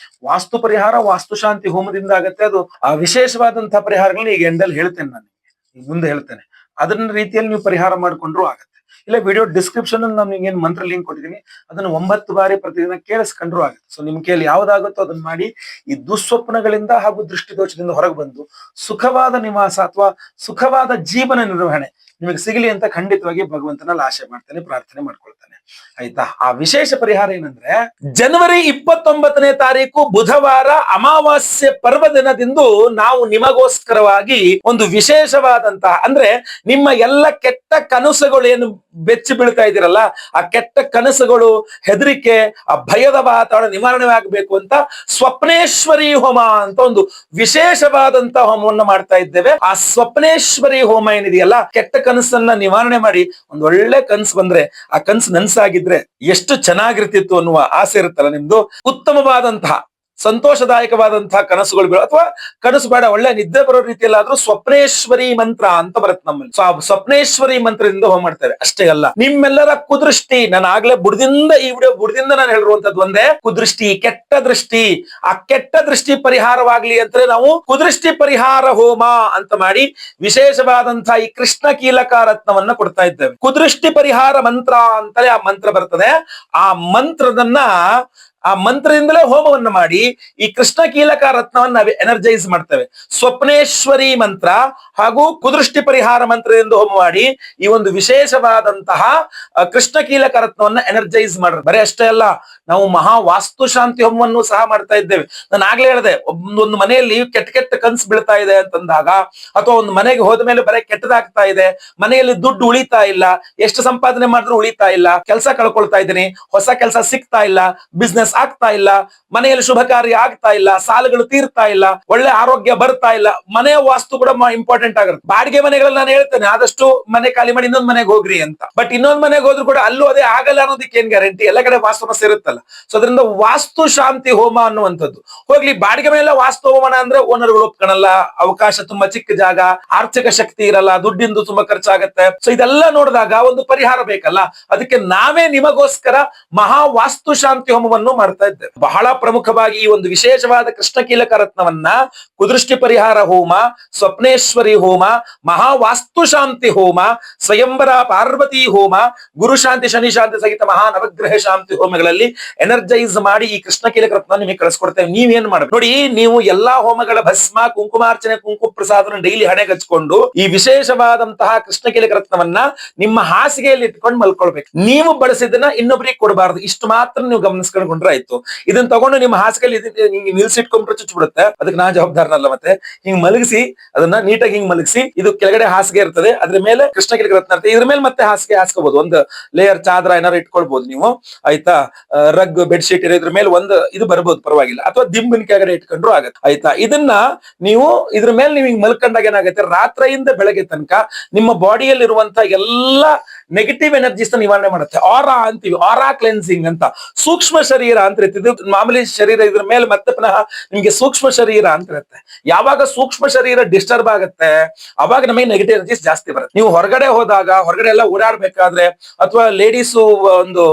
Speaker 1: ವಾಸ್ತು ಪರಿಹಾರ, ವಾಸ್ತು ಶಾಂತಿ ಹೋಮದಿಂದ ಆಗತ್ತೆ. ಅದು ಆ ವಿಶೇಷವಾದಂತಹ ಪರಿಹಾರಗಳನ್ನ ಈಗ ಎಂಡಲ್ಲಿ ಹೇಳ್ತೇನೆ, ನಾನು ಮುಂದೆ ಹೇಳ್ತೇನೆ. ಅದನ್ನ ರೀತಿಯಲ್ಲಿ ನೀವು ಪರಿಹಾರ ಮಾಡ್ಕೊಂಡ್ರು ಆಗತ್ತೆ. ಇಲ್ಲ ವಿಡಿಯೋ ಡಿಸ್ಕ್ರಿಪ್ಷನ್ ಅಲ್ಲಿ ನಾನು ಏನ್ ಮಂತ್ರ ಲಿಂಕ್ ಕೊಟ್ಟಿದ್ದೀನಿ ಅದನ್ನ 9 ಬಾರಿ ಪ್ರತಿದಿನ ಕೇಳಿಸ್ಕೊಂಡ್ರು ಆಗುತ್ತೆ. ಸೊ ನಿಮ್ ಕೈಯಲ್ಲಿ ಯಾವ್ದಾಗುತ್ತೋ ಅದನ್ನ ಮಾಡಿ ಈ ದುಸ್ವಪ್ನಗಳಿಂದ ಹಾಗೂ ದೃಷ್ಟಿದೋಷದಿಂದ ಹೊರಗೆ ಬಂದು ಸುಖವಾದ ನಿವಾಸ ಅಥವಾ ಸುಖವಾದ ಜೀವನ ನಿರ್ವಹಣೆ ನಿಮಗೆ ಸಿಗಲಿ ಅಂತ ಖಂಡಿತವಾಗಿ ಭಗವಂತನಲ್ಲಿ ಆಶೆ ಮಾಡ್ತೇನೆ, ಪ್ರಾರ್ಥನೆ ಮಾಡ್ಕೊಳ್ತೇನೆ. ಆಯ್ತಾ? ಆ ವಿಶೇಷ ಪರಿಹಾರ ಏನಂದ್ರೆ ಜನವರಿ 29ನೇ ತಾರೀಕು ಬುಧವಾರ ಅಮಾವಾಸ್ಯೆ ಪರ್ವ ದಿನದಿಂದು ನಾವು ನಿಮಗೋಸ್ಕರವಾಗಿ ಒಂದು ವಿಶೇಷವಾದಂತಹ, ಅಂದ್ರೆ ನಿಮ್ಮ ಎಲ್ಲ ಕೆಟ್ಟ ಕನಸುಗಳು ಏನು ಬೆಚ್ಚಿ ಬೀಳ್ತಾ ಇದ್ದೀರಲ್ಲ, ಆ ಕೆಟ್ಟ ಕನಸುಗಳು, ಹೆದರಿಕೆ, ಆ ಭಯದ ವಾತಾವರಣ ನಿವಾರಣೆ ಆಗಬೇಕು ಅಂತ ಸ್ವಪ್ನೇಶ್ವರಿ ಹೋಮ ಅಂತ ಒಂದು ವಿಶೇಷವಾದಂತಹ ಹೋಮವನ್ನು ಮಾಡ್ತಾ ಇದ್ದೇವೆ. ಆ ಸ್ವಪ್ನೇಶ್ವರಿ ಹೋಮ ಏನಿದೆಯಲ್ಲ, ಕೆಟ್ಟ ಕನಸನ್ನ ನಿವಾರಣೆ ಮಾಡಿ ಒಂದು ಒಳ್ಳೆ ಕನಸು ಬಂದ್ರೆ ಆ ಕನಸು ನನ್ಸಾಗಿದ್ರೆ ಎಷ್ಟು ಚೆನ್ನಾಗಿರ್ತಿತ್ತು ಅನ್ನುವ ಆಸೆ ಇರುತ್ತಲ್ಲ ನಿಮ್ದು. ಉತ್ತಮವಾದಂತಹ ಸಂತೋಷದಾಯಕವಾದಂತಹ ಕನಸುಗಳು ಬೀಳು, ಅಥವಾ ಕನಸು ಬೇಡ ಒಳ್ಳೆ ನಿದ್ದೆ ಬರೋ ರೀತಿಯಲ್ಲಾದ್ರೂ ಸ್ವಪ್ನೇಶ್ವರಿ ಮಂತ್ರ ಅಂತ ಬರುತ್ತೆ ನಮ್ಮಲ್ಲಿ. ಸೊ ಆ ಸ್ವಪ್ನೇಶ್ವರಿ ಮಂತ್ರದಿಂದ ಹೋಮ ಮಾಡ್ತೇವೆ. ಅಷ್ಟೇ ಅಲ್ಲ, ನಿಮ್ಮೆಲ್ಲರ ಕುದೃಷ್ಟಿ, ನಾನು ಆಗ್ಲೇ ಬುಡದಿಂದ ಈ ವಿಡಿಯೋ ಬುಡದಿಂದ ನಾನು ಹೇಳಿರುವಂತದ್ದು ಒಂದೇ, ಕುದೃಷ್ಟಿ, ಕೆಟ್ಟ ದೃಷ್ಟಿ, ಆ ಕೆಟ್ಟ ದೃಷ್ಟಿ ಪರಿಹಾರವಾಗ್ಲಿ ಅಂತ ನಾವು ಕುದೃಷ್ಟಿ ಪರಿಹಾರ ಹೋಮ ಅಂತ ಮಾಡಿ ವಿಶೇಷವಾದಂತಹ ಈ ಕೃಷ್ಣ ಕೀಲಕ ರತ್ನವನ್ನ ಕೊಡ್ತಾ ಇದ್ದೇವೆ. ಕುದೃಷ್ಟಿ ಪರಿಹಾರ ಮಂತ್ರ ಅಂತಲೇ ಆ ಮಂತ್ರ ಬರ್ತದೆ. ಆ ಮಂತ್ರದಿಂದಲೇ ಹೋಮವನ್ನು ಮಾಡಿ ಈ ಕೃಷ್ಣ ಕೀಲಕ ರತ್ನವನ್ನು ಎನರ್ಜೈಸ್ ಮಾಡ್ತೇವೆ. ಸ್ವಪ್ನೇಶ್ವರಿ ಮಂತ್ರ ಹಾಗೂ ಕುದೃಷ್ಟಿ ಪರಿಹಾರ ಮಂತ್ರದಿಂದ ಹೋಮ ಮಾಡಿ ಈ ಒಂದು ವಿಶೇಷವಾದಂತಹ ಕೃಷ್ಣ ಕೀಲಕ ರತ್ನವನ್ನ ಎನರ್ಜೈಸ್ ಮಾಡ್ರೆ. ಬರೀ ಅಷ್ಟೇ ಅಲ್ಲ, ನಾವು ಮಹಾ ವಾಸ್ತು ಶಾಂತಿ ಹೋಮವನ್ನು ಸಹ ಮಾಡ್ತಾ ಇದ್ದೇವೆ. ನಾನು ಆಗ್ಲೇ ಹೇಳಿದೆ, ಒಂದು ಮನೆಯಲ್ಲಿ ಕೆಟ್ಟ ಕೆಟ್ಟ ಕನ್ಸು ಬೀಳ್ತಾ ಇದೆ ಅಂತಂದಾಗ, ಅಥವಾ ಒಂದು ಮನೆಗೆ ಹೋದ ಮೇಲೆ ಬರೀ ಕೆಟ್ಟದಾಗ್ತಾ ಇದೆ, ಮನೆಯಲ್ಲಿ ದುಡ್ಡು ಉಳಿತಾ ಇಲ್ಲ, ಎಷ್ಟು ಸಂಪಾದನೆ ಮಾಡಿದ್ರು ಉಳಿತಾ ಇಲ್ಲ, ಕೆಲಸ ಕಳ್ಕೊಳ್ತಾ ಇದ್ದೀನಿ, ಹೊಸ ಕೆಲಸ ಸಿಗ್ತಾ ಇಲ್ಲ, ಬಿಸ್ನೆಸ್ ಆಗ್ತಾ ಇಲ್ಲ, ಮನೆಯಲ್ಲಿ ಶುಭ ಕಾರ್ಯ ಆಗ್ತಾ ಇಲ್ಲ, ಸಾಲಗಳು ತೀರ್ತಾ ಇಲ್ಲ, ಒಳ್ಳೆ ಆರೋಗ್ಯ ಬರ್ತಾ ಇಲ್ಲ, ಮನೆಯ ವಾಸ್ತು ಕೂಡ ಇಂಪಾರ್ಟೆಂಟ್ ಆಗಿರುತ್ತೆ. ಬಾಡಿಗೆ ಮನೆಗಳಲ್ಲಿ ನಾನು ಹೇಳ್ತೇನೆ ಆದಷ್ಟು ಮನೆ ಖಾಲಿ ಮಾಡಿ ಇನ್ನೊಂದು ಮನೆಗೆ ಹೋಗ್ರಿ ಅಂತ. ಬಟ್ ಇನ್ನೊಂದು ಮನೆಗೆ ಹೋದ್ರು ಕೂಡ ಅಲ್ಲೂ ಅದೇ ಆಗಲ್ಲ ಅನ್ನೋದಕ್ಕೆ ಏನ್ ಗ್ಯಾರಂಟಿ? ಎಲ್ಲ ಕಡೆ ವಾಸ್ತು ಸಮಸ್ಯೆ ಇರುತ್ತಲ್ಲ. ಸೊ ಅದರಿಂದ ವಾಸ್ತು ಶಾಂತಿ ಹೋಮ ಅನ್ನುವಂಥದ್ದು ಹೋಗ್ಲಿ. ಬಾಡಿಗೆ ಮನೆಯಲ್ಲ ವಾಸ್ತು ಹೋಮನ ಅಂದ್ರೆ ಓನರ್ಗಳು ಒಪ್ಕೊಳಲ್ಲ, ಅವಕಾಶ ತುಂಬಾ ಚಿಕ್ಕ ಜಾಗ, ಆರ್ಥಿಕ ಶಕ್ತಿ ಇರಲ್ಲ, ದುಡ್ಡಿಂದು ತುಂಬಾ ಖರ್ಚಾಗತ್ತೆ. ಸೊ ಇದೆಲ್ಲ ನೋಡಿದಾಗ ಒಂದು ಪರಿಹಾರ ಬೇಕಲ್ಲ, ಅದಕ್ಕೆ ನಾವೇ ನಿಮಗೋಸ್ಕರ ಮಹಾ ವಾಸ್ತು ಶಾಂತಿ ಹೋಮವನ್ನು ಮಾಡ್ತಾ ಇದ್ದೇವೆ. ಬಹಳ ಪ್ರಮುಖವಾಗಿ ಈ ಒಂದು ವಿಶೇಷವಾದ ಕೃಷ್ಣ ಕೀಲಕ ರತ್ನವನ್ನ ಕುದೃಷ್ಟಿ ಪರಿಹಾರ ಹೋಮ, ಸ್ವಪ್ನೇಶ್ವರಿ ಹೋಮ, ಮಹಾ ವಾಸ್ತು ಶಾಂತಿ ಹೋಮ, ಸ್ವಯಂವರ ಪಾರ್ವತಿ ಹೋಮ, ಗುರು ಶಾಂತಿ ಶನಿ ಶಾಂತಿ ಸಹಿತ ಮಹಾ ನವಗ್ರಹ ಶಾಂತಿ ಹೋಮಗಳಲ್ಲಿ ಎನರ್ಜೈಸ್ ಮಾಡಿ ಈ ಕೃಷ್ಣ ಕೀಲಕ ರತ್ನ ನಿಮಗೆ ಕಳಿಸ್ಕೊಡ್ತೇವೆ. ನೀವೇನ್ ಮಾಡ್ಬೇಕು ನೋಡಿ, ನೀವು ಎಲ್ಲಾ ಹೋಮಗಳ ಭಸ್ಮ, ಕುಂಕುಮಾರ್ಚನೆ, ಕುಂಕುಮ ಪ್ರಸಾದನ ಡೈಲಿ ಹಣೆಗೆ ಹಚ್ಕೊಂಡು ಈ ವಿಶೇಷವಾದಂತಹ ಕೃಷ್ಣ ಕೀಲಕ ರತ್ನವನ್ನ ನಿಮ್ಮ ಹಾಸಿಗೆಯಲ್ಲಿ ಇಟ್ಕೊಂಡು ಮಲ್ಕೊಳ್ಬೇಕು. ನೀವು ಬಳಸಿದನ್ನ ಇನ್ನೊಬ್ಬರಿಗೆ ಕೊಡಬಾರದು, ಇಷ್ಟು ಮಾತ್ರ ನೀವು ಗಮನಿಸ್ಕೊಂಡ್ರೆ ಆಯ್ತು. ಇದನ್ನ ತಗೊಂಡು ನಿಮ್ಮ ಹಾಸಿಗೆಯಲ್ಲಿ ನಿಲ್ಸಿಟ್ಕೊಂಡ್ರೆ ಚುಚ್ಚಿಬಿಡುತ್ತೆ, ಅದಕ್ಕೆ ನಾ ಜವಾಬ್ದಾರನಲ್ಲ. ಮತ್ತೆ ಹಿಂಗ್ ಮಲಗಿಸಿ, ಅದನ್ನ ನೀಟಾಗಿ ಹಿಂಗ್ ಮಲಗಿಸಿ, ಇದು ಕೆಳಗಡೆ ಹಾಸಿಗೆ ಇರ್ತದೆ, ಅದ್ರ ಮೇಲೆ ಕೃಷ್ಣ ಕೀಲಕ ರತ್ನ ಇರ್ತದೆ, ಇದ್ರ ಮೇಲೆ ಮತ್ತೆ ಹಾಸಿಗೆ ಹಾಸ್ಕೋಬಹುದು, ಒಂದು ಲೇಯರ್ ಚಾದ್ರ ಏನಾರು ಇಟ್ಕೊಳ್ಬಹುದು ನೀವು. ಆಯ್ತಾ? ರಗ್ ಬೆಡ್ಶೀಟ್ ಇದ್ರ ಮೇಲೆ ಒಂದು ಇದು ಬರ್ಬೋದು, ಪರವಾಗಿಲ್ಲ. ಅಥವಾ ದಿಂಬಿನ ಕೆಳಗಡೆ ಇಟ್ಕೊಂಡ್ರು ಆಗತ್ತೆ. ಆಯ್ತಾ? ಇದನ್ನ ನೀವು ಇದ್ರ ಮೇಲೆ ನೀವು ಹಿಂಗ್ ಮಲ್ಕೊಂಡಾಗ ಏನಾಗುತ್ತೆ, ರಾತ್ರಿಯಿಂದ ಬೆಳಗ್ಗೆ ತನಕ ನಿಮ್ಮ ಬಾಡಿಯಲ್ಲಿರುವಂತ ಎಲ್ಲಾ ನೆಗೆಟಿವ್ ಎನರ್ಜೀಸ್ ನಿವಾರಣೆ ಮಾಡುತ್ತೆ. ಆರಾ ಅಂತೀವಿ, ಆರಾ ಕ್ಲೆನ್ಸಿಂಗ್ ಅಂತ. ಸೂಕ್ಷ್ಮ ಶರೀರ ಅಂತ ಇರುತ್ತೆ, ಇದು ಮಾಮೂಲಿ ಶರೀರ, ಇದ್ರ ಮೇಲೆ ಮತ್ತೆ ಪುನಃ ನಿಮ್ಗೆ ಸೂಕ್ಷ್ಮ ಶರೀರ ಅಂತ ಇರುತ್ತೆ. ಯಾವಾಗ ಸೂಕ್ಷ್ಮ ಶರೀರ ಡಿಸ್ಟರ್ಬ್ ಆಗುತ್ತೆ ಅವಾಗ ನಮಗೆ ನೆಗೆಟಿವ್ ಎನರ್ಜೀಸ್ ಜಾಸ್ತಿ ಬರುತ್ತೆ. ನೀವು ಹೊರಗಡೆ ಹೋದಾಗ, ಹೊರಗಡೆ ಎಲ್ಲ ಓಡಾಡ್ಬೇಕಾದ್ರೆ, ಅಥವಾ ಲೇಡೀಸ್ ಒಂದು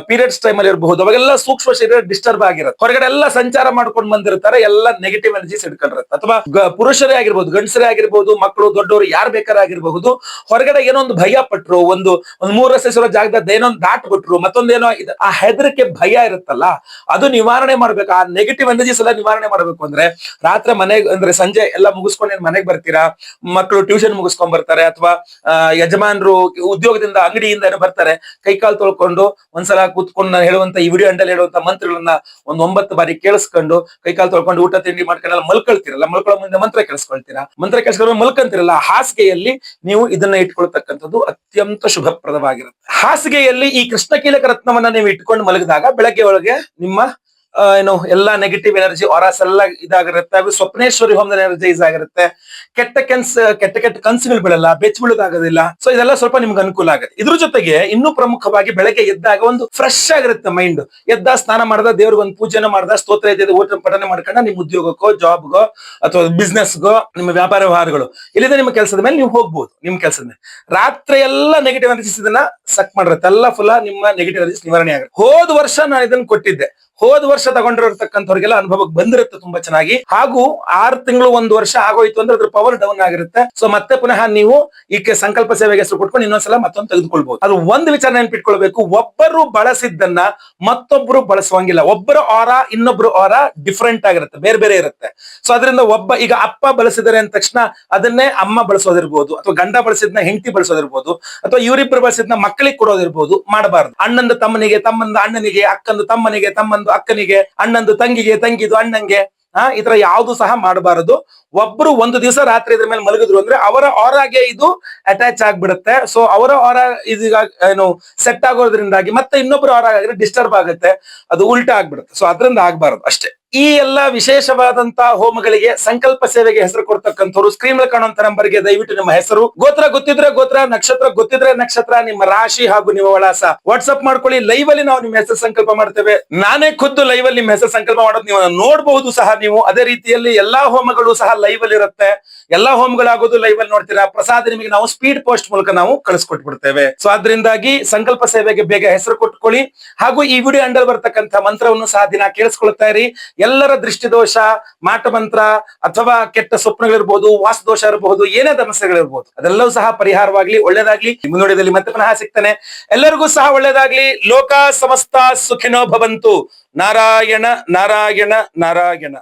Speaker 1: ಪೀರಿಯಡ್ಸ್ ಟೈಮ್ ಅಲ್ಲಿ ಇರಬಹುದು, ಅವಾಗೆಲ್ಲ ಸೂಕ್ಷ್ಮ ಶರೀರ ಡಿಸ್ಟರ್ಬ್ ಆಗಿರುತ್ತೆ. ಹೊರಗಡೆ ಎಲ್ಲ ಸಂಚಾರ ಮಾಡ್ಕೊಂಡು ಬಂದಿರ್ತಾರೆ, ಎಲ್ಲ ನೆಗೆಟಿವ್ ಎನರ್ಜೀಸ್ ಇಟ್ಕೊಂಡಿರುತ್ತೆ. ಅಥವಾ ಪುರುಷರೇ ಆಗಿರ್ಬೋದು, ಗಂಡಸರೇ ಆಗಿರ್ಬೋದು, ಮಕ್ಕಳು ದೊಡ್ಡವರು ಯಾರು ಬೇಕಾರಾಗಿರ್ಬಹುದು, ಹೊರಗಡೆ ಏನೋ ಒಂದು ಭಯ ಪಟ್ರು, ಒಂದು 3 ರಸ್ತೆ ಜಾಗದ ಏನೊಂದು ದಾಟ್ ಬಿಟ್ರು, ಮತ್ತೊಂದೇನೋ ಆ ಹೆದರಿಕೆ ಭಯ ಇರುತ್ತಲ್ಲ, ಅದು ನಿವಾರಣೆ ಮಾಡ್ಬೇಕು. ಆ ನೆಗೆಟಿವ್ ಎನರ್ಜೀಸ್ ಎಲ್ಲ ನಿವಾರಣೆ ಮಾಡ್ಬೇಕು ಅಂದ್ರೆ ರಾತ್ರಿ ಮನೆಗೆ, ಅಂದ್ರೆ ಸಂಜೆ ಎಲ್ಲ ಮುಗಿಸ್ಕೊಂಡು ಮನೆಗೆ ಬರ್ತೀರಾ, ಮಕ್ಕಳು ಟ್ಯೂಷನ್ ಮುಗಿಸ್ಕೊಂಡ್ ಬರ್ತಾರೆ, ಅಥವಾ ಯಜಮಾನರು ಉದ್ಯೋಗದಿಂದ ಅಂಗಡಿಯಿಂದ ಏನೋ ಬರ್ತಾರೆ, ಕೈಕಾಲು ತೊಳ್ಕೊಂಡು ಒಂದ್ಸಲ ಕೂತ್ಕೊಂಡು ನಾನು ಹೇಳುವಂತ ಈ ವಿಡಿಯೋ ಅಂಡಲ್ಲಿ ಹೇಳುವಂತ ಮಂತ್ರಗಳನ್ನ ಒಂದು 9 ಬಾರಿ ಕೇಳಿಸ್ಕೊಂಡು, ಕೈಕಾಲು ತೊಳ್ಕೊಂಡು ಊಟ ತಿಂಡಿ ಮಾಡ್ಕೊಂಡೆಲ್ಲ ಮಲ್ಕೊಳ್ತಿರಲ್ಲ, ಮಲ್ಕೊಳ್ಳೋ ಮುಂದೆ ಮಂತ್ರ ಕೇಳಿಸ್ಕೊಳ್ತೀರಾ, ಮಂತ್ರ ಕೇಳಿಸ್ಕೊಂಡು ಮಲ್ಕೊಂತಿರಲ್ಲ, ಹಾಸಿಗೆಯಲ್ಲಿ ನೀವು ಇದನ್ನ ಇಟ್ಕೊಳ್ತಕ್ಕಂಥದ್ದು ಅತ್ಯಂತ ಶುಭಪ್ರದವಾಗಿರುತ್ತೆ. ಹಾಸಿಗೆಯಲ್ಲಿ ಈ ಕೃಷ್ಣ ಕೀಲಕ ರತ್ನವನ್ನ ನೀವು ಇಟ್ಕೊಂಡು ಮಲಗಿದಾಗ ಬೆಳಗ್ಗೆ ಒಳಗೆ ನಿಮ್ಮ ಏನು ಎಲ್ಲಾ ನೆಗೆಟಿವ್ ಎನರ್ಜಿ ಆರಾಸ್ ಎಲ್ಲ ಇದಾಗಿರುತ್ತೆ. ಸ್ವಪ್ನೇಶ್ವರಿ ಹೋಮದಲ್ಲಿ ಎನರ್ಜೈಸ್ ಆಗಿರುತ್ತೆ. ಕೆಟ್ಟ ಕನ್ಸುಗಳು ಬೀಳಲ್ಲ, ಬೆಚ್ಚ ಬೀಳೋದಾಗೋದಿಲ್ಲ. ಸೊ ಇದೆಲ್ಲ ಸ್ವಲ್ಪ ನಿಮ್ಗೆ ಅನುಕೂಲ ಆಗುತ್ತೆ. ಇದ್ರ ಜೊತೆಗೆ ಇನ್ನೂ ಪ್ರಮುಖವಾಗಿ ಬೆಳಗ್ಗೆ ಎದ್ದಾಗ ಒಂದು ಫ್ರೆಶ್ ಆಗಿರುತ್ತೆ ಮೈಂಡ್. ಎದ್ದ ಸ್ನಾನ ಮಾಡ್ದ, ದೇವ್ರಿಗೆ ಒಂದು ಪೂಜೆನ ಮಾಡ್ದ, ಸ್ತೋತ್ರ ಇದೆ ಓಟ ಪಠನೆ ಮಾಡ್ಕೊಂಡ ನಿಮ್ಮ ಉದ್ಯೋಗಕ್ಕೋ, ಜಾಬ್ಗೋ, ಅಥವಾ ಬಿಸ್ನೆಸ್ಗೋ, ನಿಮ್ಮ ವ್ಯಾಪಾರ ವ್ಯವಹಾರಗಳು ಇಲ್ಲಿದೆ ನಿಮ್ಮ ಕೆಲಸದ ಮೇಲೆ ನೀವು ಹೋಗ್ಬೋದು. ನಿಮ್ ಕೆಲಸದ ಮೇಲೆ ರಾತ್ರಿ ಎಲ್ಲ ನೆಗೆಟಿವ್ ಎನರ್ಜೀಸ್ ಇದನ್ನ ಸಕ್ ಮಾಡಿರುತ್ತೆ, ಎಲ್ಲ ಫುಲ್ ನಿಮ್ಮ ನೆಗೆಟಿವ್ ಎನರ್ಜೀಸ್ ನಿವಾರಣೆ ಆಗುತ್ತೆ. ಹೋದ ವರ್ಷ ನಾನು ಇದನ್ನ ಕೊಟ್ಟಿದ್ದೆ, ಹೋದ ವರ್ಷ ತಗೊಂಡಿರತಕ್ಕಂಥವ್ರಿಗೆಲ್ಲ ಅನುಭವಕ್ಕೆ ಬಂದಿರುತ್ತೆ ತುಂಬಾ ಚೆನ್ನಾಗಿ. ಹಾಗೂ 6 ತಿಂಗಳು 1 ವರ್ಷ ಆಗೋಯ್ತು ಅಂದ್ರೆ ಅದ್ರ ಪವರ್ ಡೌನ್ ಆಗಿರುತ್ತೆ. ಸೊ ಮತ್ತೆ ಪುನಃ ನೀವು ಈಕೆ ಸಂಕಲ್ಪ ಸೇವೆಗೆ ಹೆಸರು ಕೊಟ್ಕೊಂಡು ಇನ್ನೊಂದ್ಸಲ ಮತ್ತೊಂದು ತೆಗೆದುಕೊಳ್ಬಹುದು. ಅದು ಒಂದು ವಿಚಾರ ನೆನ್ಪಿಟ್ಕೊಳ್ಬೇಕು, ಒಬ್ಬರು ಬಳಸಿದ್ದನ್ನ ಮತ್ತೊಬ್ರು ಬಳಸುವಂಗಿಲ್ಲ. ಒಬ್ಬರ ಆರ ಇನ್ನೊಬ್ರು ಆರ ಡಿಫರೆಂಟ್ ಆಗಿರುತ್ತೆ, ಬೇರೆ ಬೇರೆ ಇರುತ್ತೆ. ಸೊ ಅದರಿಂದ ಈಗ ಅಪ್ಪ ಬಳಸಿದರೆ ಅಂದ ತಕ್ಷಣ ಅದನ್ನೇ ಅಮ್ಮ ಬಳಸೋದಿರ್ಬೋದು, ಅಥವಾ ಗಂಡ ಬಳಸಿದ್ನ ಹೆಂಡತಿ ಬಳಸೋದಿರ್ಬೋದು, ಅಥವಾ ಇವರಿಬ್ಬರು ಬಳಸಿದ್ನ ಮಕ್ಕಳಿಗೆ ಕೊಡೋದಿರ್ಬೋದು. ಮಾಡಬಾರ್ದು. ಅಣ್ಣಂದು ತಮ್ಮನಿಗೆ, ತಮ್ಮಂದು ಅಣ್ಣನಿಗೆ, ಅಕ್ಕಂದು ತಮ್ಮನಿಗೆ, ತಮ್ಮಂದು ಅಕ್ಕನಿಗೆ, ಅಣ್ಣಂದು ತಂಗಿಗೆ, ತಂಗಿದು ಅಣ್ಣಂಗೆ, ಈ ತರ ಯಾವ್ದು ಸಹ ಮಾಡಬಾರದು. ಒಬ್ರು ಒಂದು ದಿವಸ ರಾತ್ರಿ ಇದ್ರ ಮೇಲೆ ಮಲಗಿದ್ರು ಅಂದ್ರೆ ಅವರ ಆರಾಗೆ ಇದು ಅಟ್ಯಾಚ್ ಆಗ್ಬಿಡುತ್ತೆ. ಸೊ ಅವರ ಆರ ಇದೀಗ ಏನು ಸೆಟ್ ಆಗೋದ್ರಿಂದಾಗಿ ಮತ್ತೆ ಇನ್ನೊಬ್ರು ಆರ ಆಗಿದ್ರೆ ಡಿಸ್ಟರ್ಬ್ ಆಗುತ್ತೆ, ಅದು ಉಲ್ಟಾ ಆಗ್ಬಿಡುತ್ತೆ. ಸೊ ಅದರಿಂದ ಆಗ್ಬಾರದು ಅಷ್ಟೇ. ಈ ಎಲ್ಲ ವಿಶೇಷವಾದಂತಹ ಹೋಮಗಳಿಗೆ ಸಂಕಲ್ಪ ಸೇವೆಗೆ ಹೆಸರು ಕೊಡ್ತಕ್ಕಂಥವ್ರು ಸ್ಕ್ರೀನ್ ಮೇಲೆ ಕಾಣುವಂತ ನಂಬರ್ಗೆ ದಯವಿಟ್ಟು ನಿಮ್ಮ ಹೆಸರು, ಗೋತ್ರ ಗೊತ್ತಿದ್ರೆ ಗೋತ್ರ, ನಕ್ಷತ್ರ ಗೊತ್ತಿದ್ರೆ ನಕ್ಷತ್ರ, ನಿಮ್ಮ ರಾಶಿ ಹಾಗೂ ನಿಮ್ಮ ವಿಳಾಸ ವಾಟ್ಸ್ಆಪ್ ಮಾಡ್ಕೊಳ್ಳಿ. ಲೈವ್ ಅಲ್ಲಿ ನಾವು ನಿಮ್ಮ ಹೆಸರು ಸಂಕಲ್ಪ ಮಾಡ್ತೇವೆ. ನಾನೇ ಖುದ್ದು ಲೈವ್ ಅಲ್ಲಿ ನಿಮ್ಮ ಹೆಸರು ಸಂಕಲ್ಪ ಮಾಡೋದು ನೀವು ನೋಡಬಹುದು ಸಹ ನೀವು. ಅದೇ ರೀತಿಯಲ್ಲಿ ಎಲ್ಲಾ ಹೋಮಗಳು ಸಹ ಲೈವ್ ಅಲ್ಲಿ ಇರುತ್ತೆ. ಎಲ್ಲಾ ಹೋಮಗಳಾಗೋದು ಲೈವ್ ಅಲ್ಲಿ ನೋಡ್ತೀರಾ. ಪ್ರಸಾದ ನಿಮಗೆ ನಾವು ಸ್ಪೀಡ್ ಪೋಸ್ಟ್ ಮೂಲಕ ನಾವು ಕಳಿಸ್ಕೊಟ್ಬಿಡ್ತೇವೆ. ಸೊ ಅದರಿಂದಾಗಿ ಸಂಕಲ್ಪ ಸೇವೆಗೆ ಬೇಗ ಹೆಸರು ಕೊಟ್ಕೊಳ್ಳಿ. ಹಾಗೂ ಈ ವಿಡಿಯೋ ಅಂಡರ್ ಬರ್ತಕ್ಕಂಥ ಮಂತ್ರವನ್ನು ಸಹ ದಿನ ಕೇಳಿಸ್ಕೊಳ್ತಾ ಇರಿ. ಎಲ್ಲರ ದೃಷ್ಟಿದೋಷ, ಮಾಟಮಂತ್ರ ಅಥವಾ ಕೆಟ್ಟ ಸ್ವಪ್ನಗಳಿರ್ಬೋದು, ವಾಸ್ತುದೋಷ ಇರಬಹುದು, ಏನೇ ಸಮಸ್ಯೆಗಳಿರ್ಬೋದು, ಅದೆಲ್ಲವೂ ಸಹ ಪರಿಹಾರವಾಗ್ಲಿ, ಒಳ್ಳೇದಾಗ್ಲಿ. ಮುಂದುವರಿದಲ್ಲಿ ಮತ್ತೆ ಪುನಃ ಸಿಗ್ತಾನೆ. ಎಲ್ಲರಿಗೂ ಸಹ ಒಳ್ಳೇದಾಗ್ಲಿ. ಲೋಕ ಸಮಸ್ತ ಸುಖಿನೋ ಭವಂತು. ನಾರಾಯಣ ನಾರಾಯಣ ನಾರಾಯಣ.